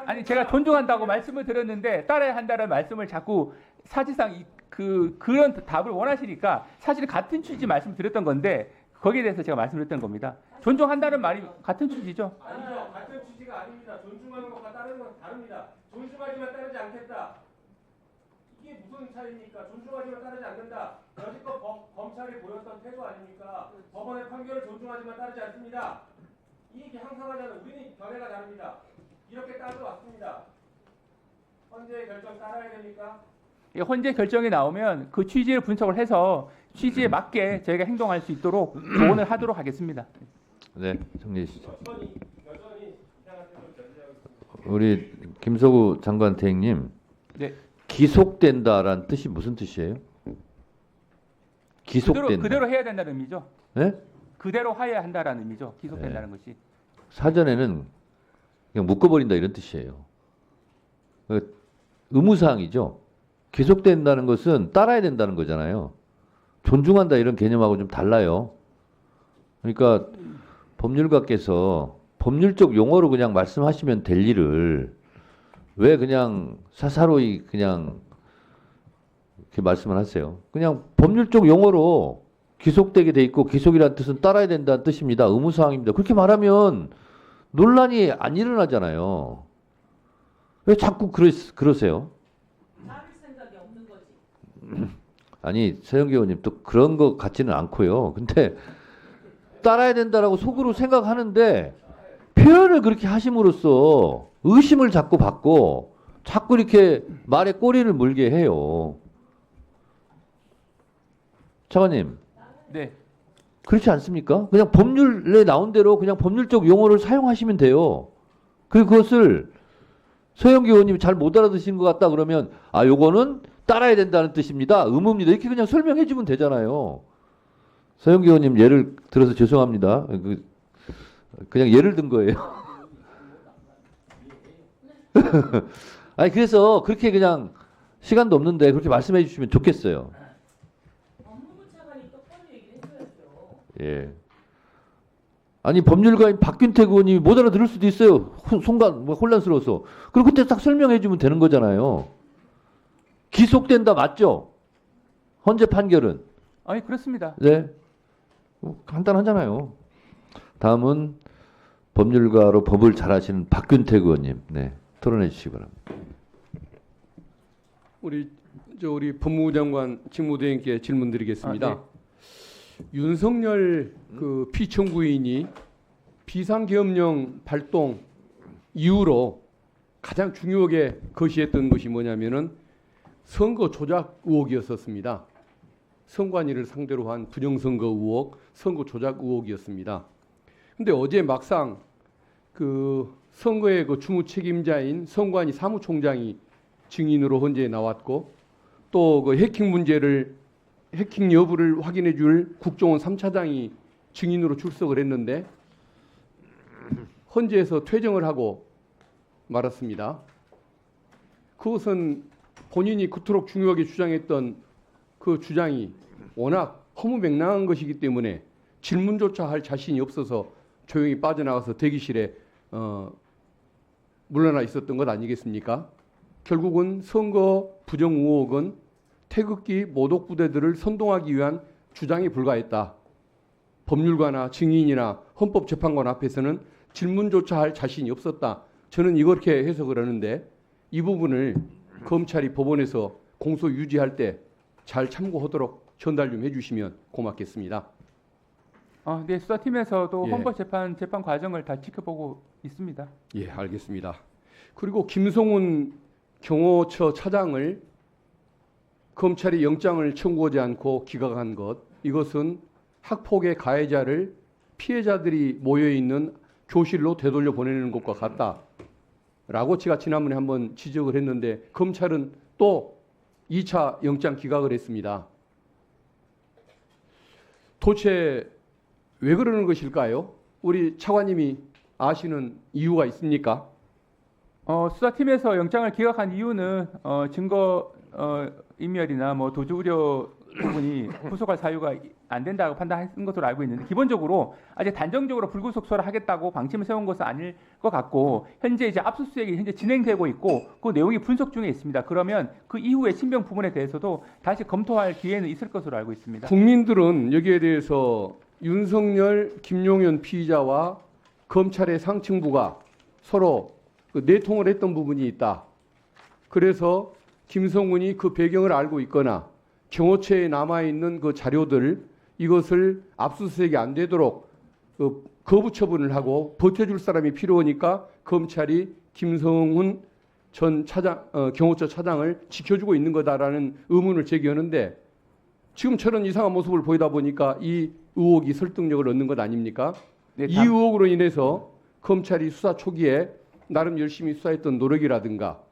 아니 제가 존중한다고 말씀을 드렸는데 따라야 한다는 말씀을 자꾸 사실상 그런 답을 원하시니까 사실 같은 취지 말씀드렸던 건데 거기에 대해서 제가 말씀드렸던 겁니다. 존중한다는 말이 같은 취지죠. 아니죠. 같은 취지가 아닙니다. 존중하는 것과 따르는 건 다릅니다. 존중하지만 따르지 않겠다. 이게 무슨 차이입니까? 존중하지만 따르지 않는다. 여지껏 검찰이 보였던 태도 아닙니까? 법원의 판결을 존중하지만 따르지 않습니다. 이 얘기 항상 하잖아요. 우리는 견해가 다릅니다. 이렇게 따져왔습니다. 헌재의 결정 따라야 됩니까? 헌재 결정이 나오면 그 취지를 분석을 해서 취지에 맞게 저희가 행동할 수 있도록 조언을 하도록 하겠습니다. 네, 정리해주시죠. 우리 김석우 장관 대행님, 네. 기속된다라는 뜻이 무슨 뜻이에요? 기속된다. 그대로 해야 된다는 의미죠. 네? 그대로 해야 한다라는 의미죠. 기속된다는 것이. 사전에는 그냥 묶어버린다 이런 뜻이에요. 의무사항이죠. 계속된다는 것은 따라야 된다는 거잖아요. 존중한다 이런 개념하고 좀 달라요. 그러니까 법률가께서 법률적 용어로 그냥 말씀하시면 될 일을 왜 그냥 사사로이 그냥 이렇게 말씀을 하세요. 그냥 법률적 용어로 기속되게 돼 있고 기속이라는 뜻은 따라야 된다는 뜻입니다. 의무사항입니다. 그렇게 말하면 논란이 안 일어나잖아요. 왜 자꾸 그러세요? 아니 서영기 의원님 또 그런 것 같지는 않고요. 근데 따라야 된다라고 속으로 생각하는데 표현을 그렇게 하심으로써 의심을 자꾸 받고 자꾸 이렇게 말에 꼬리를 물게 해요. 차관님. 네. 그렇지 않습니까? 그냥 법률에 나온 대로 그냥 법률적 용어를 사용하시면 돼요. 그리고 그것을 서영기 의원님이 잘 못 알아듣신 것 같다 그러면 아 요거는 따라야 된다는 뜻입니다. 의무입니다. 이렇게 그냥 설명해 주면 되잖아요. 서영기 의원님 예를 들어서 죄송합니다. 그냥 예를 든 거예요. 아니 그래서 그렇게 그냥 시간도 없는데 그렇게 말씀해 주시면 좋겠어요. 예. 아니 법률가인 박균택 의원님이 못 알아들을 수도 있어요. 순간 혼란스러워서. 그리고 그때 딱 설명해 주면 되는 거잖아요. 기속된다 맞죠? 헌재 판결은. 아니 그렇습니다. 네. 간단하잖아요. 다음은 법률가로 법을 잘하시는 박균택 의원님. 네. 토론해 주시기 바랍니다. 우리 법무부 장관 직무대행께 질문드리겠습니다. 네. 윤석열 그 피청구인이 비상계엄령 발동 이후로 가장 중요하게 거시했던 것이 뭐냐면은 선거 조작 의혹이었었습니다. 선관위를 상대로 한 부정선거 의혹, 선거 조작 의혹이었습니다. 근데 어제 막상 그 선거의 그 주무 책임자인 선관위 사무총장이 증인으로 헌재에 나왔고 또 그 해킹 여부를 확인해 줄 국정원 3차장이 증인으로 출석을 했는데 헌재에서 퇴정을 하고 말았습니다. 그것은 본인이 그토록 중요하게 주장했던 그 주장이 워낙 허무맹랑한 것이기 때문에 질문조차 할 자신이 없어서 조용히 빠져나가서 대기실에 물러나 있었던 것 아니겠습니까? 결국은 선거 부정 의혹은 태극기 모독 부대들을 선동하기 위한 주장에 불과했다. 법률가나 증인이나 헌법재판관 앞에서는 질문조차 할 자신이 없었다. 저는 이렇게 해석을 하는데 이 부분을 검찰이 법원에서 공소 유지할 때 잘 참고하도록 전달 좀 해주시면 고맙겠습니다. 네, 수사팀에서도 예. 헌법재판 재판 과정을 다 지켜보고 있습니다. 예, 알겠습니다. 그리고 김성훈 경호처 차장을 검찰이 영장을 청구하지 않고 기각한 것, 이것은 학폭의 가해자를 피해자들이 모여있는 교실로 되돌려 보내는 것과 라고 제가 지난번에 한번 지적을 했는데 검찰은 또 2차 영장 기각을 했습니다. 도대체 왜 그러는 것일까요? 우리 차관님이 아시는 이유가 있습니까? 수사팀에서 영장을 기각한 이유는 증거 인멸이나 뭐 도주 우려 부분이 구속할 사유가 안 된다고 판단한 것으로 알고 있는데 기본적으로 아직 단정적으로 불구속 소라하겠다고 방침을 세운 것은 아닐 것 같고 현재 이제 압수수색이 현재 진행되고 있고 그 내용이 분석 중에 있습니다. 그러면 그 이후에 신병 부분에 대해서도 다시 검토할 기회는 있을 것으로 알고 있습니다. 국민들은 여기에 대해서 윤석열, 김용현 피의자와 검찰의 상층부가 서로 내통을 했던 부분이 있다. 그래서 김성훈이 그 배경을 알고 있거나 경호처에 남아있는 그 자료들 이것을 압수수색이 안 되도록 거부 처분을 하고 버텨줄 사람이 필요하니까 검찰이 김성훈 전 차장, 경호처 차장을 지켜주고 있는 거다라는 의문을 제기하는데 지금 저런 이상한 모습을 보이다 보니까 이 의혹이 설득력을 얻는 것 아닙니까? 네, 이 의혹으로 인해서 검찰이 수사 초기에 나름 열심히 수사했던 노력이라든가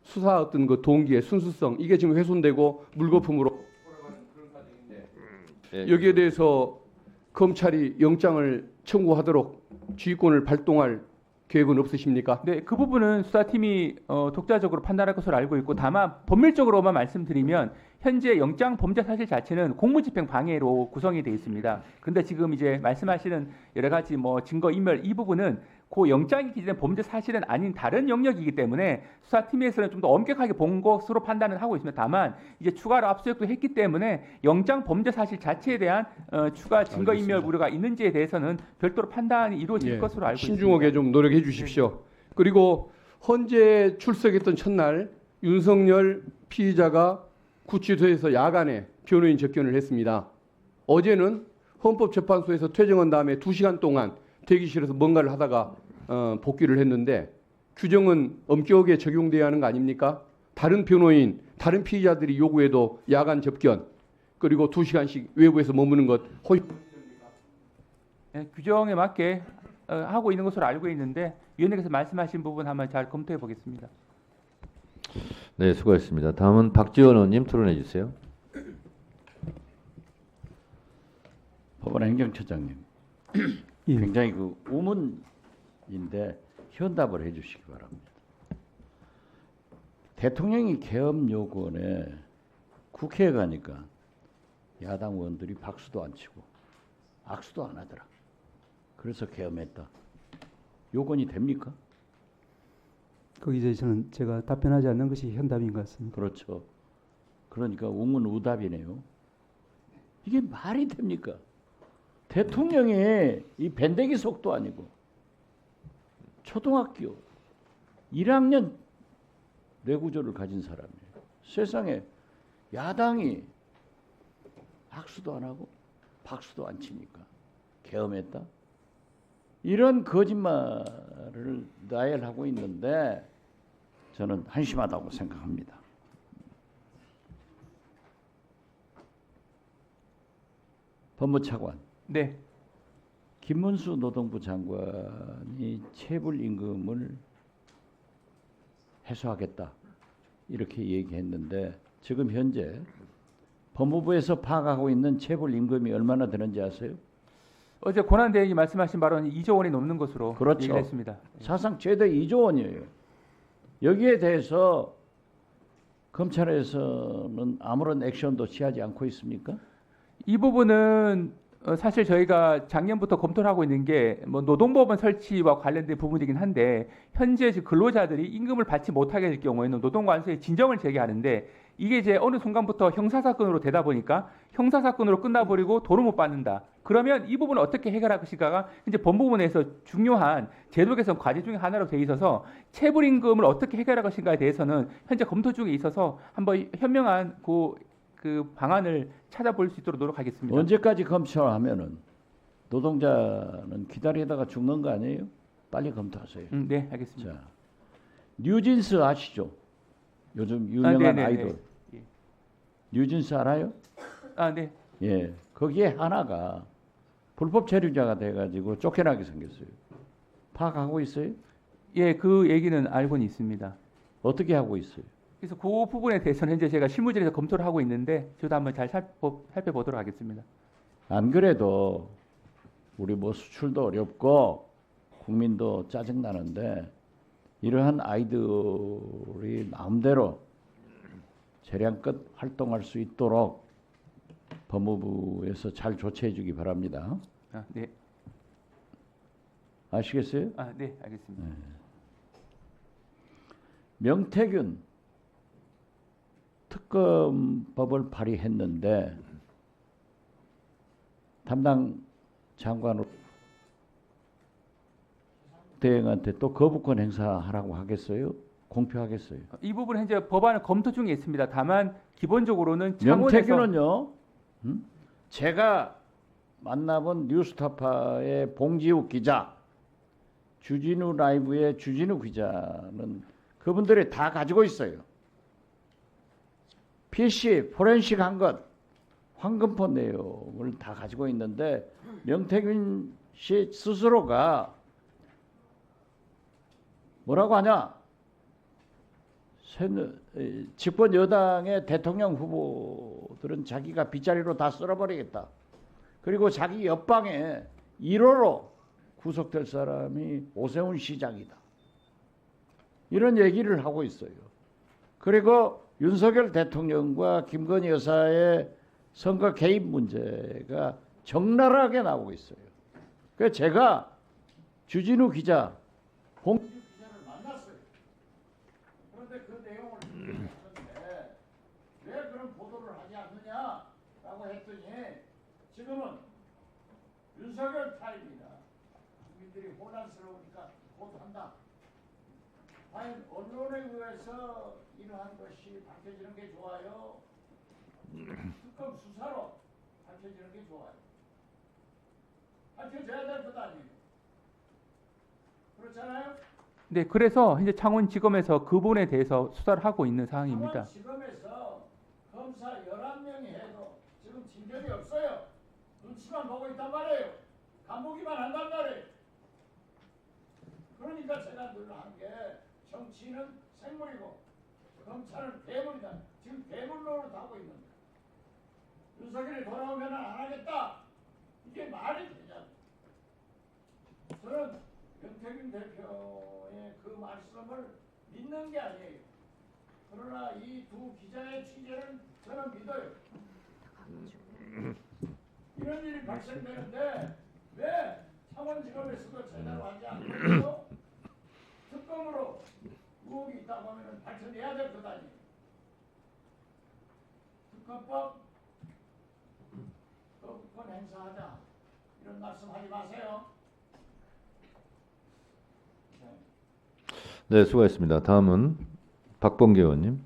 수사 어떤 그 동기의 순수성 이게 지금 훼손되고 물거품으로 돌아가는 그런 과정인데 여기에 대해서 검찰이 영장을 청구하도록 지휘권을 발동할 계획은 없으십니까? 네, 그 부분은 수사팀이 독자적으로 판단할 것으로 알고 있고 다만 법률적으로만 말씀드리면 현재 영장 범죄 사실 자체는 공무집행 방해로 구성이 되어 있습니다. 근데 지금 이제 말씀하시는 여러 가지 뭐 증거 인멸 이 부분은 그 영장이 기재된 범죄 사실은 아닌 다른 영역이기 때문에 수사팀에서는 좀 더 엄격하게 본 것으로 판단을 하고 있습니다. 다만 이제 추가로 압수수색도 했기 때문에 영장 범죄 사실 자체에 대한 추가 증거 인멸 우려가 있는지에 대해서는 별도로 판단이 이루어질 것으로 알고 있습니다. 신중하게 좀 노력해 주십시오. 그리고 헌재 출석했던 첫날 윤석열 피의자가 구치소에서 야간에 변호인 접견을 했습니다. 어제는 헌법재판소에서 퇴정한 다음에 2시간 동안 대기실에서 뭔가를 하다가 복귀를 했는데 규정은 엄격하게 적용돼야 하는 거 아닙니까? 다른 변호인, 다른 피의자들이 요구해도 야간 접견 그리고 2시간씩 외부에서 머무는 것 네, 규정에 맞게 하고 있는 것으로 알고 있는데 위원님께서 말씀하신 부분 한번 잘 검토해 보겠습니다. 네, 수고하셨습니다. 다음은 박지원 의원님 토론해 주세요. 법원 행정처장님, 굉장히 그 우문인데 현답을 해주시기 바랍니다. 대통령이 계엄 요구에 국회에 가니까 야당 의원들이 박수도 안 치고 악수도 안 하더라. 그래서 계엄했다. 요건이 됩니까? 거기서 저는 제가 답변하지 않는 것이 현답인 것 같습니다. 그렇죠. 그러니까 우문우답이네요. 이게 말이 됩니까? 대통령이 이 밴데기 속도 아니고 초등학교 1학년 뇌구조를 가진 사람이에요. 세상에 야당이 악수도 안 하고 박수도 안 치니까 계엄했다. 이런 거짓말을 나열하고 있는데 저는 한심하다고 생각합니다. 법무차관. 네. 김문수 노동부 장관이 체불 임금을 해소하겠다 이렇게 얘기했는데 지금 현재 법무부에서 파악하고 있는 체불 임금이 얼마나 되는지 아세요? 어제 권한대행이 말씀하신 바로는 2조 원이 넘는 것으로 그렇죠. 얘기했습니다. 사상 최대 2조 원이에요. 여기에 대해서 검찰에서는 아무런 액션도 취하지 않고 있습니까? 이 부분은 사실 저희가 작년부터 검토를 하고 있는 게 뭐 노동법원 설치와 관련된 부분이긴 한데 현재 근로자들이 임금을 받지 못하게 될 경우에는 노동관서에 진정을 제기하는데 이게 이제 어느 순간부터 형사사건으로 되다 보니까 형사사건으로 끝나버리고 돈을 못 받는다. 그러면 이 부분을 어떻게 해결할 것인가가 이제 법무부에서 중요한 제도 개선 과제 중에 하나로 돼 있어서 체불임금을 어떻게 해결할 것인가에 대해서는 현재 검토 중에 있어서 한번 현명한 그 방안을 찾아볼 수 있도록 노력하겠습니다. 언제까지 검토하면은 노동자는 기다리다가 죽는 거 아니에요? 빨리 검토하세요. 네, 알겠습니다. 자, 뉴진스 아시죠? 요즘 유명한 아이돌. 예. 뉴진스 알아요? 아, 네. 예, 거기에 하나가 불법 체류자가 돼가지고 쫓겨나게 생겼어요. 파악하고 있어요? 예, 그 얘기는 알고는 있습니다. 어떻게 하고 있어요? 그래서 그 부분에 대해서는 현재 제가 실무진에서 검토를 하고 있는데 저도 한번 잘 살펴보도록 하겠습니다. 안 그래도 우리 뭐 수출도 어렵고 국민도 짜증 나는데 이러한 아이들이 마음대로 재량껏 활동할 수 있도록 법무부에서 잘 조치해 주기 바랍니다. 아, 네. 아시겠어요? 아, 네, 알겠습니다. 네. 명태균 특검법을 발의했는데 담당 장관으로 대행한테 또 거부권 행사하라고 하겠어요? 공표하겠어요? 이 부분은 현재 법안을 검토 중에 있습니다. 다만 기본적으로는 창원에서 명태균은요. 제가 만나본 뉴스타파의 봉지욱 기자, 주진우 라이브의 주진우 기자는 그분들이 다 가지고 있어요. PC 포렌식 한 것, 황금폰 내용을 다 가지고 있는데 명태균 씨 스스로가 뭐라고 하냐? 집권 여당의 대통령 후보들은 자기가 빗자리로 다 쓸어버리겠다. 그리고 자기 옆방에 1호로 구속될 사람이 오세훈 시장이다. 이런 얘기를 하고 있어요. 그리고 윤석열 대통령과 김건희 여사의 선거 개입 문제가 적나라하게 나오고 있어요. 그래서 제가 주진우 기자, 봉지욱 기자를 만났어요. 그런데 그 내용을 들었는데 왜 그런 보도를 하지 않느냐라고 했더니 지금은 윤석열 타임이다. 국민들이 혼란스러우니까 곧 한다. 과연 언론에 의해서 이러한 것이 밝혀지는 게 좋아요? 특검 수사로 밝혀지는 게 좋아요? 밝혀져야 될 것 아니에요? 그렇잖아요? 네, 그래서 현재 창원지검에서 그 부분에 대해서 수사를 하고 있는 상황입니다. 창원지검에서 검사 11명이 해도 지금 진전이 없어요. 눈치만 보고 있단 말이에요. 간보기만 한단 말이에요. 그러니까 제가 늘 한 게 정치는 생물이고 검찰은 괴물이다. 지금 괴물로를 하고 있는 거야. 윤석열이 돌아오면 안 하겠다. 이게 말이 되냐? 저는 명태균 대표의 그 말씀을 믿는 게 아니에요. 그러나 이 두 기자의 취재는 저는 믿어요. 이런 일이 발생되는데 왜 창원지검에서도 제대로 하지 않고 특검으로 의혹이 있다고 하면 밝혀내야 될 것 아니에요. 특검법 거부권 행사하자 이런 말씀하지 마세요. 네, 수고하셨습니다. 다음은 박범계 의원님.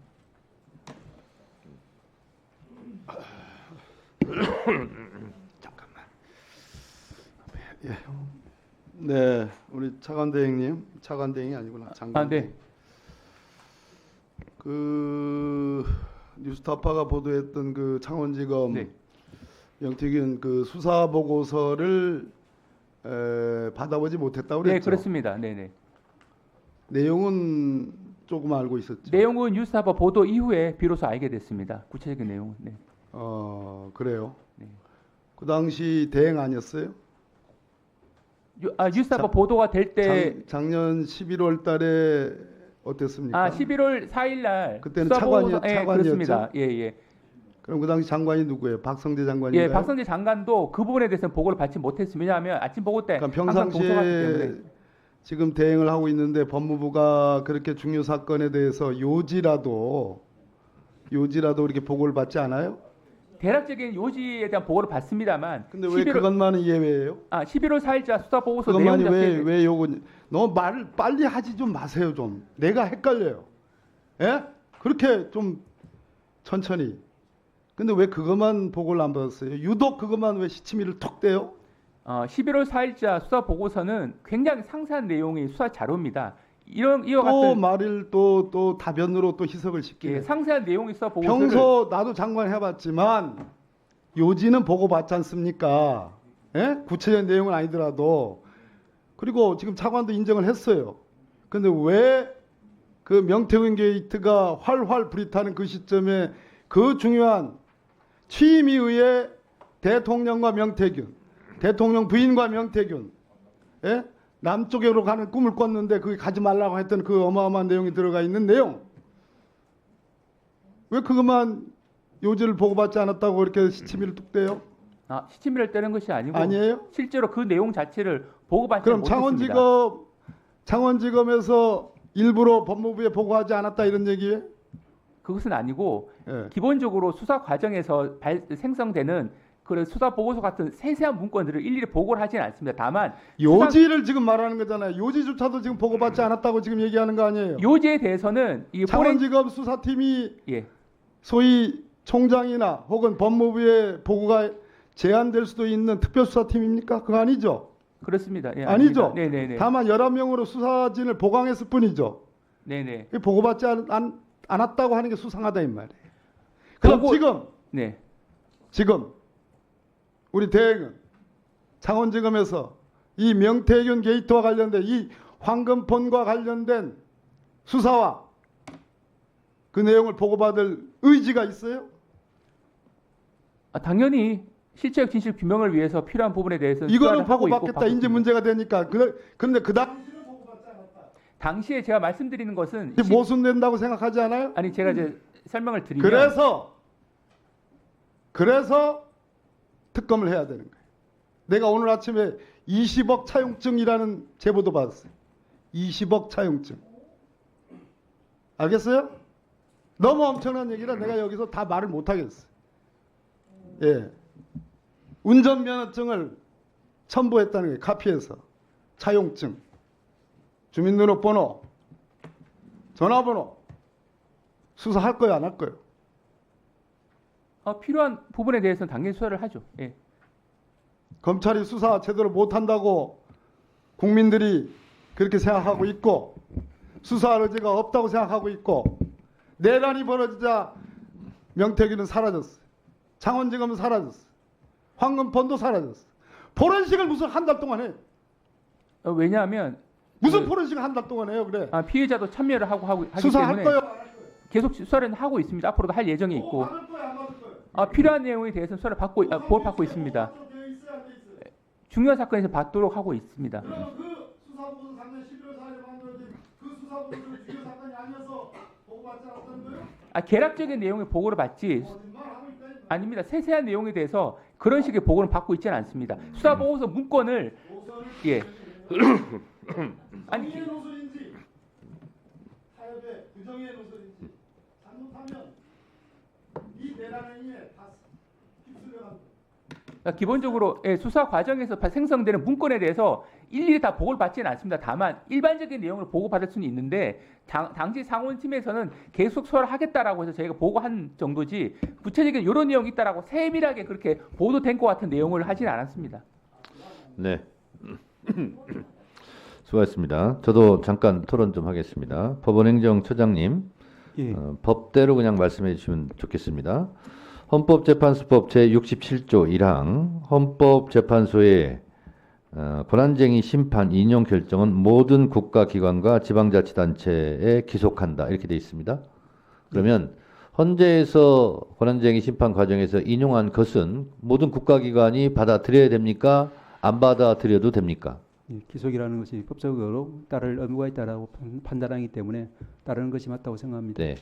잠깐만. 예. 네, 우리 차관대행님, 차관대행이 아니구나. 장관. 아, 네. 그 뉴스타파가 보도했던 그 창원지검 네. 명태균 그 수사 보고서를 받아보지 못했다고 그랬죠. 네, 그렇습니다. 네, 네. 내용은 조금 알고 있었죠. 내용은 뉴스타파 보도 이후에 비로소 알게 됐습니다. 구체적인 내용은. 네. 그래요. 네. 그 당시 대행 아니었어요? 뉴스타파 보도가 될 때 작년 11월 달에 어땠습니까? 11월 4일 날 그때는 수사보고서- 예, 차관이었죠? 그렇습니다. 예, 예. 그럼 그 당시 장관이 누구예요? 박성재 장관인가요? 예, 박성재 장관도 그 부분에 대해서는 보고를 받지 못했습니다. 왜냐하면 아침 보고 때 그러니까 항상 동석하기 때문에. 평상시에 지금 대행을 하고 있는데 법무부가 그렇게 중요 사건에 대해서 요지라도 이렇게 보고를 받지 않아요? 대략적인 요지에 대한 보고를 받습니다만. 근데 왜 그것만은 예외예요? 11월 4일자 수사 보고서 내용 그것만이 자체에 왜 요거 너무 말을 빨리 하지 좀 마세요 좀. 내가 헷갈려요. 예? 그렇게 좀 천천히. 근데 왜 그것만 보고를 안 받았어요? 유독 그것만 왜 시치미를 톡 떼요? 11월 4일자 수사 보고서는 굉장히 상세한 내용의 수사 자료입니다. 이와 또 같은 말을 또 다변으로 또 희석을 시키네. 상세한 내용의 수사 보고서를 평소 나도 장관 해봤지만 요지는 보고 받지 않습니까? 예? 구체적인 내용은 아니더라도. 그리고 지금 차관도 인정을 했어요. 근데 왜 그 명태균 게이트가 활활 불이 타는 그 시점에 그 중요한 취임에 의해 대통령과 명태균, 대통령 부인과 명태균, 예? 남쪽으로 가는 꿈을 꿨는데 거기 가지 말라고 했던 그 어마어마한 내용이 들어가 있는 내용. 왜 그것만 요지를 보고받지 않았다고 이렇게 시치미를 뚝 떼요? 아, 시치미를 떼는 것이 아니고 아니에요? 실제로 그 내용 자체를 보고받지 그럼 못했습니다. 창원지검에서 일부러 법무부에 보고하지 않았다 이런 얘기예요? 그것은 아니고 예. 기본적으로 수사 과정에서 생성되는 그 수사 보고서 같은 세세한 문건들을 일일이 보고를 하지는 않습니다. 다만 요지를 지금 말하는 거잖아요. 요지조차도 지금 보고받지 않았다고 지금 얘기하는 거 아니에요? 요지에 대해서는 이 창원지검 수사팀이 예. 소위 총장이나 혹은 법무부에 보고가 제한될 수도 있는 특별수사팀입니까? 그거 아니죠? 그렇습니다. 예, 아니죠? 네네네. 다만 11명으로 수사진을 보강했을 뿐이죠. 네네. 보고받지 않았다고 하는 게 수상하다 이 말이에요. 그럼 지금 우리 대행은 창원지검에서 이 명태균 게이트와 관련된 이 황금폰과 관련된 수사와 그 내용을 보고받을 의지가 있어요? 아, 당연히 실체적 진실 규명을 위해서 필요한 부분에 대해서 이거는 하고 있고 보고받겠다. 이제 문제가 되니까. 그런데 그 당시에 제가 말씀드리는 것은 모순된다고 생각하지 않아요? 아니 제가 이제 설명을 드리면 그래서 특검을 해야 되는 거예요. 내가 오늘 아침에 20억 차용증이라는 제보도 받았어요. 20억 차용증. 알겠어요? 너무 엄청난 얘기라 내가 여기서 다 말을 못 하겠어요. 예. 운전면허증을 첨부했다는 게 카피해서 차용증, 주민등록번호, 전화번호 수사할 거예요, 안 할 거예요? 필요한 부분에 대해서는 당연히 수사를 하죠. 예. 검찰이 수사 제대로 못한다고 국민들이 그렇게 생각하고 있고 수사할 의지가 없다고 생각하고 있고 내란이 벌어지자 명태균은 사라졌어요. 창원지검은 사라졌어요. 황금폰도 사라졌어요. 포렌식을 무슨 한 달 동안 해? 왜냐하면 무슨 포렌식을 한 달 동안 해요, 그래? 피해자도 참여를 하기 수사할 때문에 거예요? 계속 수사를 하고 있습니다. 앞으로도 할 예정이 있고 필요한 내용에 대해서는 수사를 보호받고 있습니다. 중요한 사건에서 받도록 하고 있습니다. 그럼 그 수사보고서 작년 11월 4일에 만들어진 그 수사보고서는 중요 사건이 아니어서 보고받지 않았다는 거예요? 개략적인 내용의 보고를 받지 아닙니다. 세세한 내용에 대해서 그런 식의 보고는 받고 있지는 않습니다. 수사 보고서 문건을 아니 노선인지 타협의 부정의 노선인지 잘못하면 이 내란 행위에 다 휩쓸려간다. 기본적으로 수사 과정에서 생성되는 문건에 대해서 일일이 다 보고를 받지는 않습니다. 다만 일반적인 내용을 보고받을 수는 있는데 당시 상원팀에서는 계속 수사를 하겠다라고 해서 저희가 보고한 정도지 구체적인 이런 내용이 있다라고 세밀하게 그렇게 보도된 것 같은 내용을 하지는 않았습니다. 네. 수고하셨습니다. 저도 잠깐 토론 좀 하겠습니다. 법원행정처장님, 법대로 그냥 말씀해 주시면 좋겠습니다. 헌법재판소법 제67조 1항 헌법재판소의 권한쟁의 심판 인용 결정은 모든 국가기관과 지방자치단체에 기속한다 이렇게 돼 있습니다. 그러면 헌재에서 권한쟁의 심판 과정에서 인용한 것은 모든 국가기관이 받아들여야 됩니까? 안 받아들여도 됩니까? 기속이라는 것이 법적으로 따를 의무가 있다라고 판단하기 때문에 따르는 것이 맞다고 생각합니다. 네,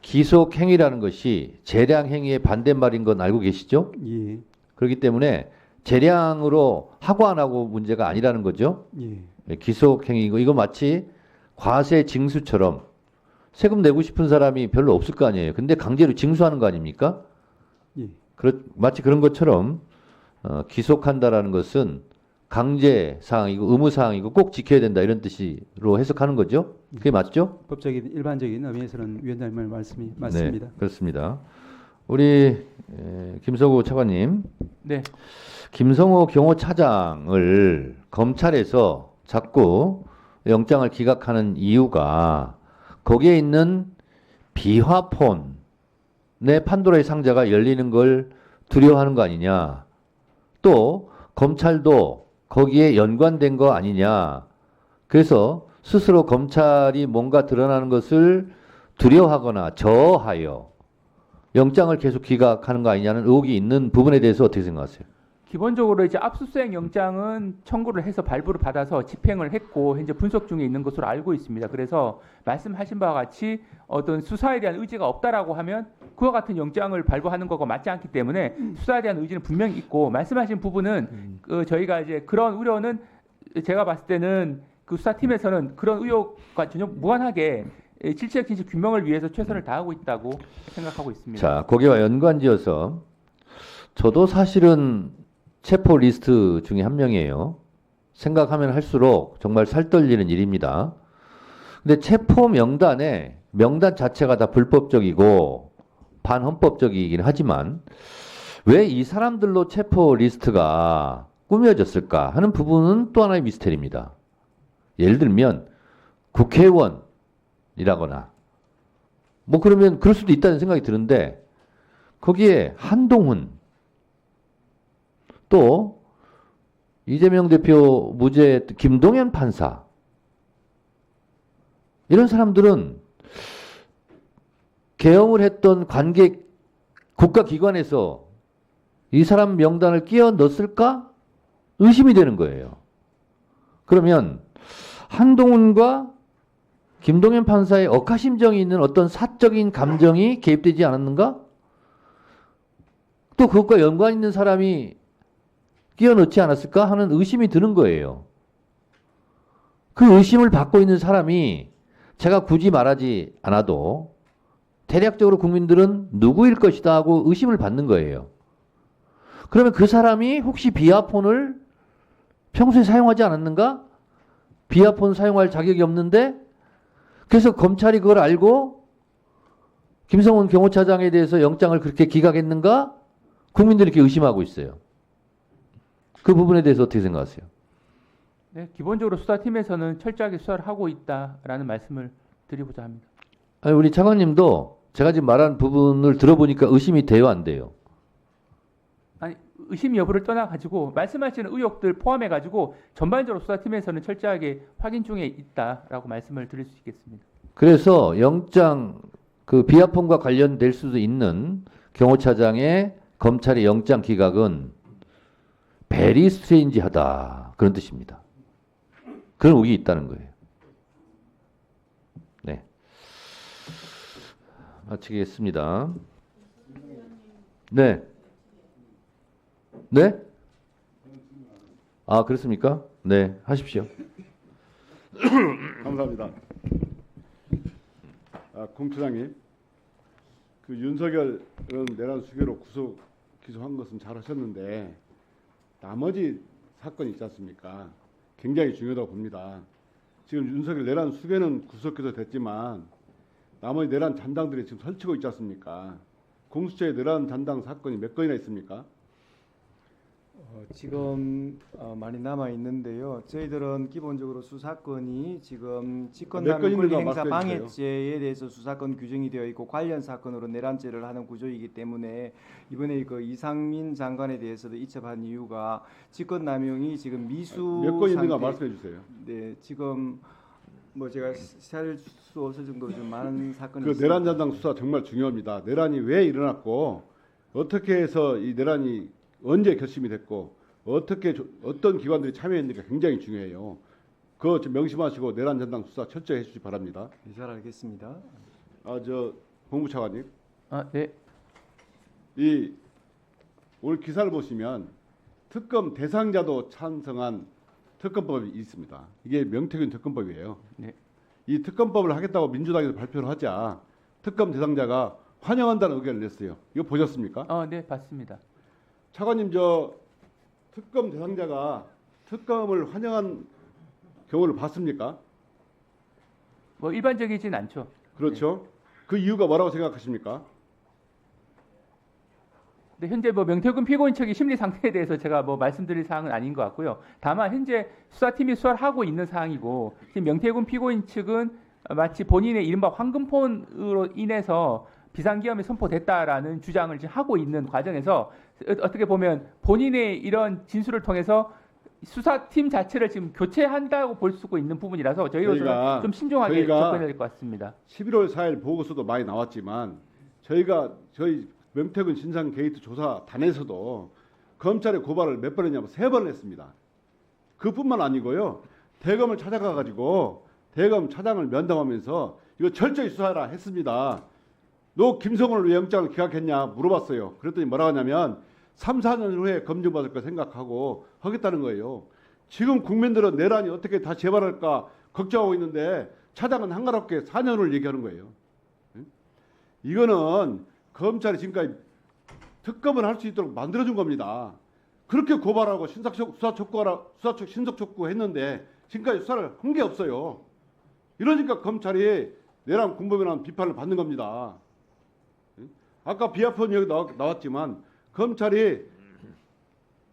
기속 행위라는 것이 재량 행위의 반대말인 건 알고 계시죠? 예. 그렇기 때문에 재량으로 하고 안 하고 문제가 아니라는 거죠. 예. 기속 행위고 이거 마치 과세 징수처럼 세금 내고 싶은 사람이 별로 없을 거 아니에요. 근데 강제로 징수하는 거 아닙니까? 예. 마치 그런 것처럼 기속한다라는 것은 강제 사항이고 의무 사항이고 꼭 지켜야 된다 이런 뜻으로 해석하는 거죠. 그게 맞죠? 법적인 일반적인 의미에서는 위원장님 말씀이 맞습니다. 네, 그렇습니다. 우리 김성호 차관님, 네. 김성호 경호차장을 검찰에서 자꾸 영장을 기각하는 이유가 거기에 있는 비화폰의 판도라의 상자가 열리는 걸 두려워하는 거 아니냐. 또 검찰도 거기에 연관된 거 아니냐. 그래서 스스로 검찰이 뭔가 드러나는 것을 두려워하거나 저하여 영장을 계속 기각하는 거 아니냐는 의혹이 있는 부분에 대해서 어떻게 생각하세요? 기본적으로 이제 압수수색 영장은 청구를 해서 발부를 받아서 집행을 했고 현재 분석 중에 있는 것으로 알고 있습니다. 그래서 말씀하신 바와 같이 어떤 수사에 대한 의지가 없다라고 하면 그와 같은 영장을 발부하는 거가 맞지 않기 때문에 수사에 대한 의지는 분명히 있고 말씀하신 부분은 저희가 이제 그런 우려는 제가 봤을 때는 그 수사팀에서는 그런 의혹과 전혀 무관하게 실체적 진실 규명을 위해서 최선을 다하고 있다고 생각하고 있습니다. 자, 거기와 연관지어서 저도 사실은 체포 리스트 중에 한 명이에요. 생각하면 할수록 정말 살떨리는 일입니다. 근데 체포 명단에 명단 자체가 다 불법적이고 반헌법적이긴 하지만 왜 이 사람들로 체포 리스트가 꾸며졌을까 하는 부분은 또 하나의 미스터리입니다. 예를 들면 국회의원이라거나 뭐 그러면 그럴 수도 있다는 생각이 드는데 거기에 한동훈 또 이재명 대표 무죄 김동연 판사 이런 사람들은 계엄을 했던 관계 국가기관에서 이 사람 명단을 끼워 넣었을까? 의심이 되는 거예요. 그러면 한동훈과 김동연 판사의 억하심정이 있는 어떤 사적인 감정이 개입되지 않았는가? 또 그것과 연관 있는 사람이 끼워 넣지 않았을까 하는 의심이 드는 거예요. 그 의심을 받고 있는 사람이 제가 굳이 말하지 않아도 대략적으로 국민들은 누구일 것이다 하고 의심을 받는 거예요. 그러면 그 사람이 혹시 비아폰을 평소에 사용하지 않았는가? 비아폰 사용할 자격이 없는데 그래서 검찰이 그걸 알고 김성훈 경호차장에 대해서 영장을 그렇게 기각했는가? 국민들이 이렇게 의심하고 있어요. 그 부분에 대해서 어떻게 생각하세요? 네, 기본적으로 수사팀에서는 철저하게 수사를 하고 있다라는 말씀을 드리고자 합니다. 아니, 우리 차관님도 제가 지금 말한 부분을 들어보니까 의심이 돼요, 안 돼요? 아니, 의심 여부를 떠나가지고 말씀하시는 의혹들 포함해가지고 전반적으로 수사팀에서는 철저하게 확인 중에 있다라고 말씀을 드릴 수 있겠습니다. 그래서 영장 그 비아폰과 관련될 수도 있는 경호차장의 검찰의 영장 기각은 베리 스트레인지하다 그런 뜻입니다. 그런 의혹이 있다는 거예요. 네, 마치겠습니다. 네. 네? 아, 그렇습니까? 네, 하십시오. 감사합니다. 공처장님, 그 윤석열은 내란 수개로 구속 기소한 것은 잘하셨는데 나머지 사건이 있지 않습니까? 굉장히 중요하다고 봅니다. 지금 윤석열 내란 수개는 구속 기소됐지만 나머지 내란 잔당들이 지금 설치고 있지 않습니까? 공수처의 내란 잔당 사건이 몇 건이나 있습니까? 지금 많이 남아 있는데요. 저희들은 기본적으로 수사건이 지금 몇 직권남용 건인지만 권리행사 말씀해 주세요. 방해죄에 대해서 수사건 규정이 되어 있고 관련 사건으로 내란죄를 하는 구조이기 때문에 이번에 그 이상민 장관에 대해서도 이첩한 이유가 직권남용이 지금 미수 몇 건인가 상태- 말씀해 주세요. 네, 지금 뭐 제가 셀 수 없을 정도로 좀 많은 사건이 그 있습니다. 내란 잔당 수사 정말 중요합니다. 내란이 왜 일어났고 어떻게 해서 이 내란이 언제 결심이 됐고 어떻게 어떤 기관들이 참여했는지가 굉장히 중요해요. 그거 좀 명심하시고 내란 잔당 수사 철저히 해주시기 바랍니다. 네, 잘 알겠습니다. 저 법무차관님. 네. 이 오늘 기사를 보시면 특검 대상자도 찬성한 특검법이 있습니다. 이게 명태균 특검법이에요. 네. 이 특검법을 하겠다고 민주당에서 발표를 하자 특검 대상자가 환영한다는 의견을 냈어요. 이거 보셨습니까? 네, 봤습니다. 차관님, 저 특검 대상자가 특검을 환영한 경우를 봤습니까? 뭐 일반적이진 않죠. 그렇죠. 그 이유가 뭐라고 생각하십니까? 네, 현재 뭐 명태균 피고인 측의 심리 상태에 대해서 제가 뭐 말씀드릴 사항은 아닌 것 같고요. 다만 현재 수사팀이 수사를 하고 있는 사항이고 지금 명태균 피고인 측은 마치 본인의 이른바 황금폰으로 인해서 비상기업이 선포됐다라는 주장을 지금 하고 있는 과정에서 어떻게 보면 본인의 이런 진술을 통해서 수사팀 자체를 지금 교체한다고 볼 수 있는 부분이라서 저희로서는 저희가- 좀 신중하게 저희가 접근해야 될 것 같습니다. 11월 4일 보고서도 많이 나왔지만 저희 명태균 진상 게이트 조사단에서도 검찰의 고발을 몇 번 했냐면 3번 했습니다. 그뿐만 아니고요. 대검을 찾아가 가지고 대검 차장을 면담하면서 이거 철저히 수사하라 했습니다. 너 김성훈을 왜 영장을 기각했냐 물어봤어요. 그랬더니 뭐라고 하냐면 3, 4년 후에 검증받을 거 생각하고 하겠다는 거예요. 지금 국민들은 내란이 어떻게 다시 재발할까 걱정하고 있는데 차장은 한가롭게 4년을 얘기하는 거예요. 이거는 검찰이 지금까지 특검을 할 수 있도록 만들어준 겁니다. 그렇게 고발하고 신속 촉구했는데 지금까지 수사를 한 게 없어요. 이러니까 검찰이 내란 공범이라는 비판을 받는 겁니다. 아까 비하폰 여기 나왔지만 검찰이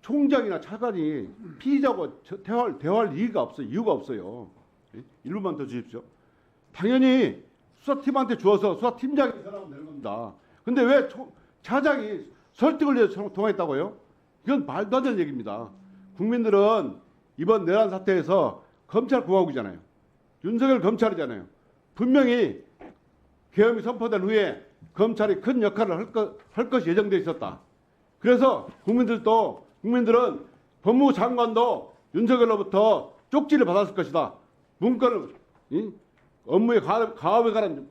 총장이나 차관이 피의자하고 대화할 이유가 없어요. 1분만 더 주십시오. 당연히 수사팀한테 주어서 수사팀장이 전화하면 되는 겁니다. 근데 왜 차장이 설득을 위해서 통화했다고요? 이건 말도 안 되는 얘기입니다. 국민들은 이번 내란 사태에서 검찰 공화국이잖아요. 윤석열 검찰이잖아요. 분명히 계엄이 선포된 후에 검찰이 큰 역할을 할 것이 예정되어 있었다. 그래서 국민들은 법무부 장관도 윤석열로부터 쪽지를 받았을 것이다. 문건을 업무에 가압에 관한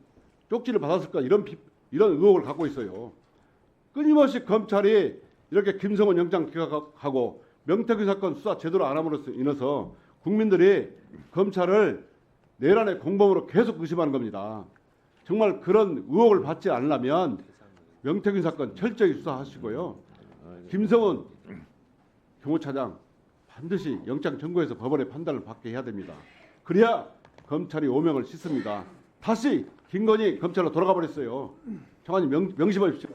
쪽지를 받았을 것 이런 의혹을 갖고 있어요. 끊임없이 검찰이 이렇게 김성훈 영장 기각하고 명태균 사건 수사 제대로 안 함으로써 인해서 국민들이 검찰을 내란의 공범으로 계속 의심하는 겁니다. 정말 그런 의혹을 받지 않으려면 명태균 사건 철저히 수사하시고요. 김성훈 경호차장 반드시 영장 청구해서 법원의 판단을 받게 해야 됩니다. 그래야 검찰이 오명을 씻습니다. 다시 김건희 검찰로 돌아가 버렸어요. 장관님 명심하십시오.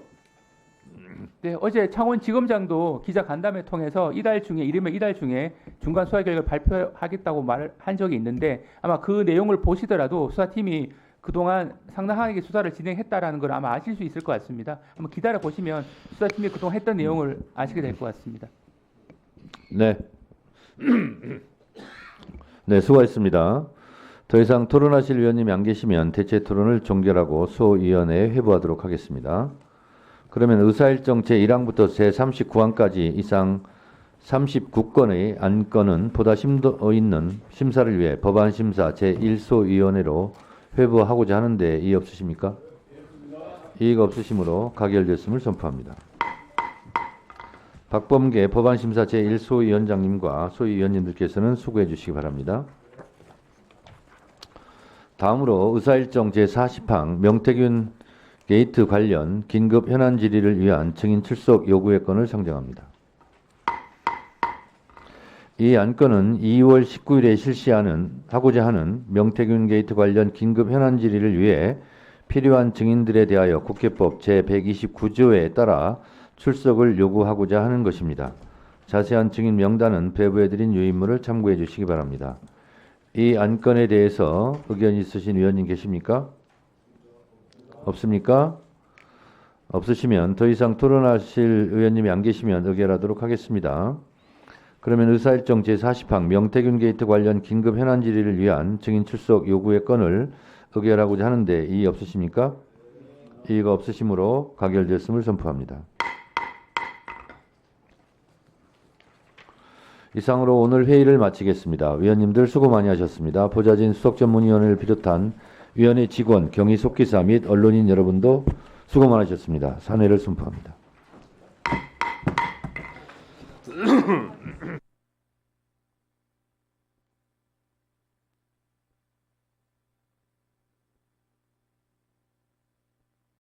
네, 어제 창원지검장도 기자 간담회 통해서 이달 중에 중간 수사 결과를 발표하겠다고 말한 적이 있는데 아마 그 내용을 보시더라도 수사팀이 그동안 상당하게 수사를 진행했다라는 걸 아마 아실 수 있을 것 같습니다. 한번 기다려 보시면 수사팀이 그동안 했던 내용을 아시게 될 것 같습니다. 네. 네, 수고하셨습니다. 더 이상 토론하실 위원님이 안 계시면 대체 토론을 종결하고 소위원회에 회부하도록 하겠습니다. 그러면 의사일정 제1항부터 제39항까지 이상 39건의 안건은 보다 심도 있는 심사를 위해 법안심사 제1소위원회로 회부하고자 하는데 이의 없으십니까? 이의가 없으시므로 가결됐음을 선포합니다. 박범계 법안심사 제1소위원장님과 소위원님들께서는 수고해 주시기 바랍니다. 다음으로 의사일정 제40항 명태균 게이트 관련 긴급 현안 질의를 위한 증인 출석 요구의 건을 상정합니다. 이 안건은 2월 19일에 하고자 하는 명태균 게이트 관련 긴급 현안 질의를 위해 필요한 증인들에 대하여 국회법 제129조에 따라 출석을 요구하고자 하는 것입니다. 자세한 증인 명단은 배부해드린 유인물을 참고해 주시기 바랍니다. 이 안건에 대해서 의견 있으신 위원님 계십니까? 없습니까? 없으시면 더 이상 토론하실 의원님이 안 계시면 의결하도록 하겠습니다. 그러면 의사일정 제40항 명태균 게이트 관련 긴급 현안 질의를 위한 증인 출석 요구의 건을 의결하고자 하는데 이의 없으십니까? 이의가 없으시므로 가결됐음을 선포합니다. 이상으로 오늘 회의를 마치겠습니다. 위원님들 수고 많이 하셨습니다. 보좌진 수석전문위원회를 비롯한 위원회 직원, 경위 속기사 및 언론인 여러분도 수고 많으셨습니다. 산회를 선포합니다.